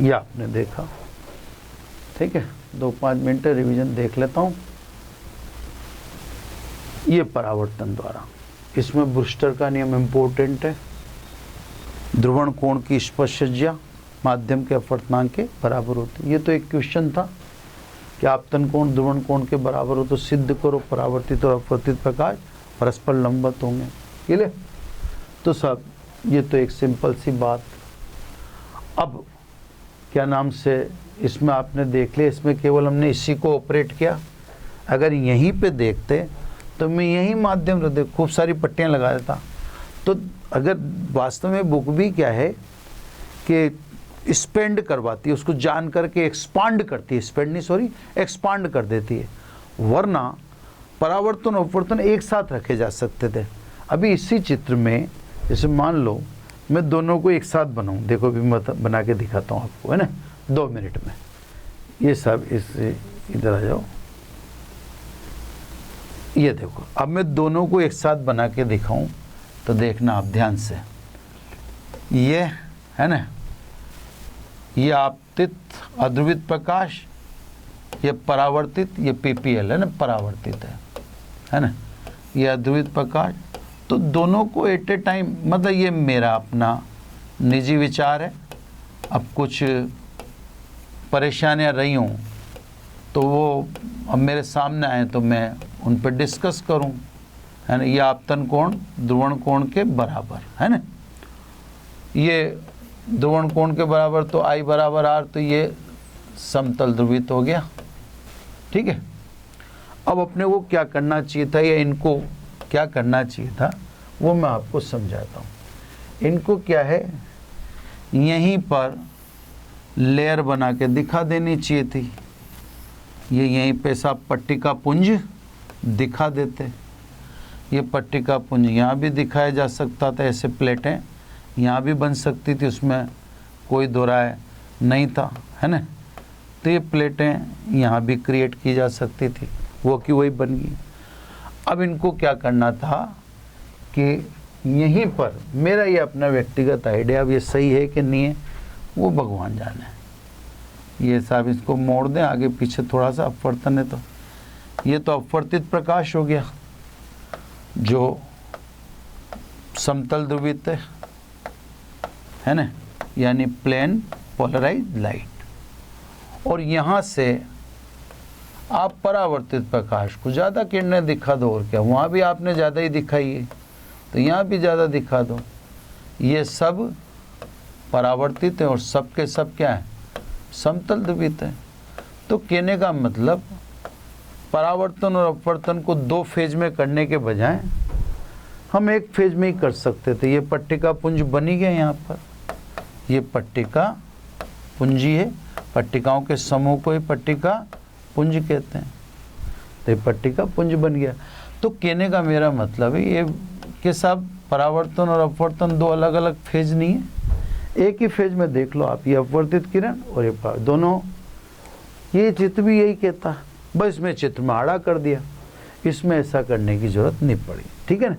ये आपने देखा। ठीक है, 2-5 मिनट रिवीजन देख लेता हूँ। ये परावर्तन द्वारा, इसमें ब्रूस्टर का नियम इम्पोर्टेंट है। ध्रुवण कोण की स्पर्शज्या माध्यम के अपवर्तनांक के बराबर होती है। ये तो एक क्वेश्चन था कि आपतन कोण ध्रुवण कोण के बराबर हो तो सिद्ध करो परावर्तित और अपवर्तित प्रकाश परस्पर लंबवत होंगे। क्लियर? तो सब ये तो एक सिंपल सी बात। अब क्या नाम से इसमें आपने देख लिया, इसमें केवल हमने इसी को ऑपरेट किया। अगर यहीं पे देखते तो मैं यही माध्यम हृदय खूब सारी पट्टियाँ लगा देता। तो अगर वास्तव में बुक भी क्या है कि स्पेंड करवाती है, उसको जान करके एक्सपांड करती है, स्पेंड नहीं सॉरी एक्सपांड कर देती है, वरना परावर्तन और अपवर्तन एक साथ रखे जा सकते थे। अभी इसी चित्र में जैसे मान लो मैं दोनों को एक साथ बनाऊं, देखो भी मैं बना के दिखाता हूँ आपको, है ना, 2 मिनट में। ये सब इस इधर आ जाओ, ये देखो, अब मैं दोनों को एक साथ बना के दिखाऊं तो देखना आप ध्यान से। ये है ना, ये आपतित अध्रुवित प्रकाश, ये परावर्तित, ये पीपीएल है ना, परावर्तित है ना, ये अध्रुवित प्रकाश। तो दोनों को एट ए टाइम, मतलब ये मेरा अपना निजी विचार है। अब कुछ परेशानियां रही हों तो वो अब मेरे सामने आए तो मैं उन पर डिस्कस करूं, है ना। ये आपतन कोण ध्रुवण कोण के बराबर है ना, ये ध्रुवण कोण के बराबर, तो I बराबर R, तो ये समतल ध्रुवित हो गया। ठीक है, अब अपने को क्या करना चाहिए था या इनको क्या करना चाहिए था वो मैं आपको समझाता हूँ। इनको क्या है, यहीं पर लेयर बना के दिखा देनी चाहिए थी। ये यहीं पे सब पट्टिका पुंज दिखा देते। ये पट्टिका पुंज यहाँ भी दिखाया जा सकता था, ऐसे प्लेटें यहाँ भी बन सकती थी, उसमें कोई दो राय नहीं था, है ना। तो ये प्लेटें यहाँ भी क्रिएट की जा सकती थी, वो की वही बन गई। अब इनको क्या करना था कि यहीं पर मेरा ये अपना व्यक्तिगत आइडिया, अब ये सही है कि नहीं है वो भगवान जाने। ये साहब इसको मोड़ दें आगे पीछे थोड़ा सा, अपवर्तन है तो ये तो अपवर्तित प्रकाश हो गया जो समतल ध्रुवित है ना, यानी प्लेन पोलराइज लाइट। और यहाँ से आप परावर्तित प्रकाश को ज़्यादा किरणें दिखा दो, और क्या, वहाँ भी आपने ज़्यादा ही दिखाई है तो यहाँ भी ज़्यादा दिखा दो। ये सब परावर्तित है और सब के सब क्या है, समतल ध्रुवित है। तो कहने का मतलब परावर्तन और अपवर्तन को दो फेज में करने के बजाय हम एक फेज में ही कर सकते थे। ये पट्टिका पुंज बनी गया, यहाँ पर ये पट्टिका पुंजी है, पट्टिकाओं के समूह को ही पट्टिका पुंज कहते हैं। तो ये पट्टिका पुंज बन गया। तो कहने का मेरा मतलब है ये कि सब परावर्तन और अपवर्तन दो अलग अलग फेज नहीं है, एक ही फेज में देख लो आप। ये अपवर्तित किरण और ये दोनों, ये चित्र भी यही कहता है, बस इसमें चित्र में आड़ा कर दिया, इसमें ऐसा करने की जरूरत नहीं पड़ी। ठीक है ना,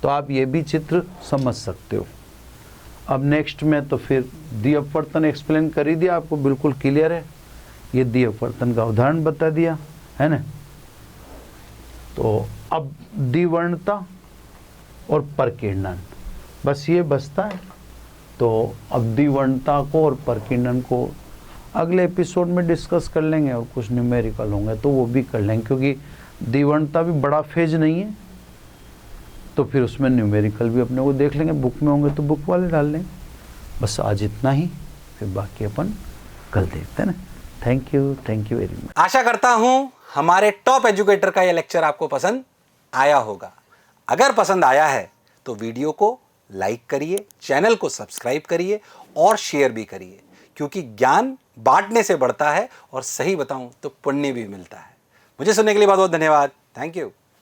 तो आप ये भी चित्र समझ सकते हो। अब नेक्स्ट में तो फिर द्वि अपवर्तन एक्सप्लेन कर ही दिया आपको, बिल्कुल क्लियर है। ये द्वि अपवर्तन का उदाहरण बता दिया है ना। तो अब द्विवर्णता और परकीर्णन, बस ये बचता है। तो अब द्विवर्णता को और परकीर्णन को अगले एपिसोड में डिस्कस कर लेंगे, और कुछ न्यूमेरिकल होंगे तो वो भी कर लेंगे, क्योंकि द्विवर्णता भी बड़ा फेज नहीं है, तो फिर उसमें न्यूमेरिकल भी अपने को देख लेंगे, बुक में होंगे तो बुक वाले डाल लेंगे। बस आज इतना ही, फिर बाकी अपन कल देखते हैं ना। Thank you very much. आशा करता हूं हमारे टॉप एजुकेटर का यह लेक्चर आपको पसंद आया होगा। अगर पसंद आया है तो वीडियो को लाइक करिए, चैनल को सब्सक्राइब करिए और शेयर भी करिए, क्योंकि ज्ञान बांटने से बढ़ता है और सही बताऊं तो पुण्य भी मिलता है। मुझे सुनने के लिए बहुत बहुत धन्यवाद। Thank you.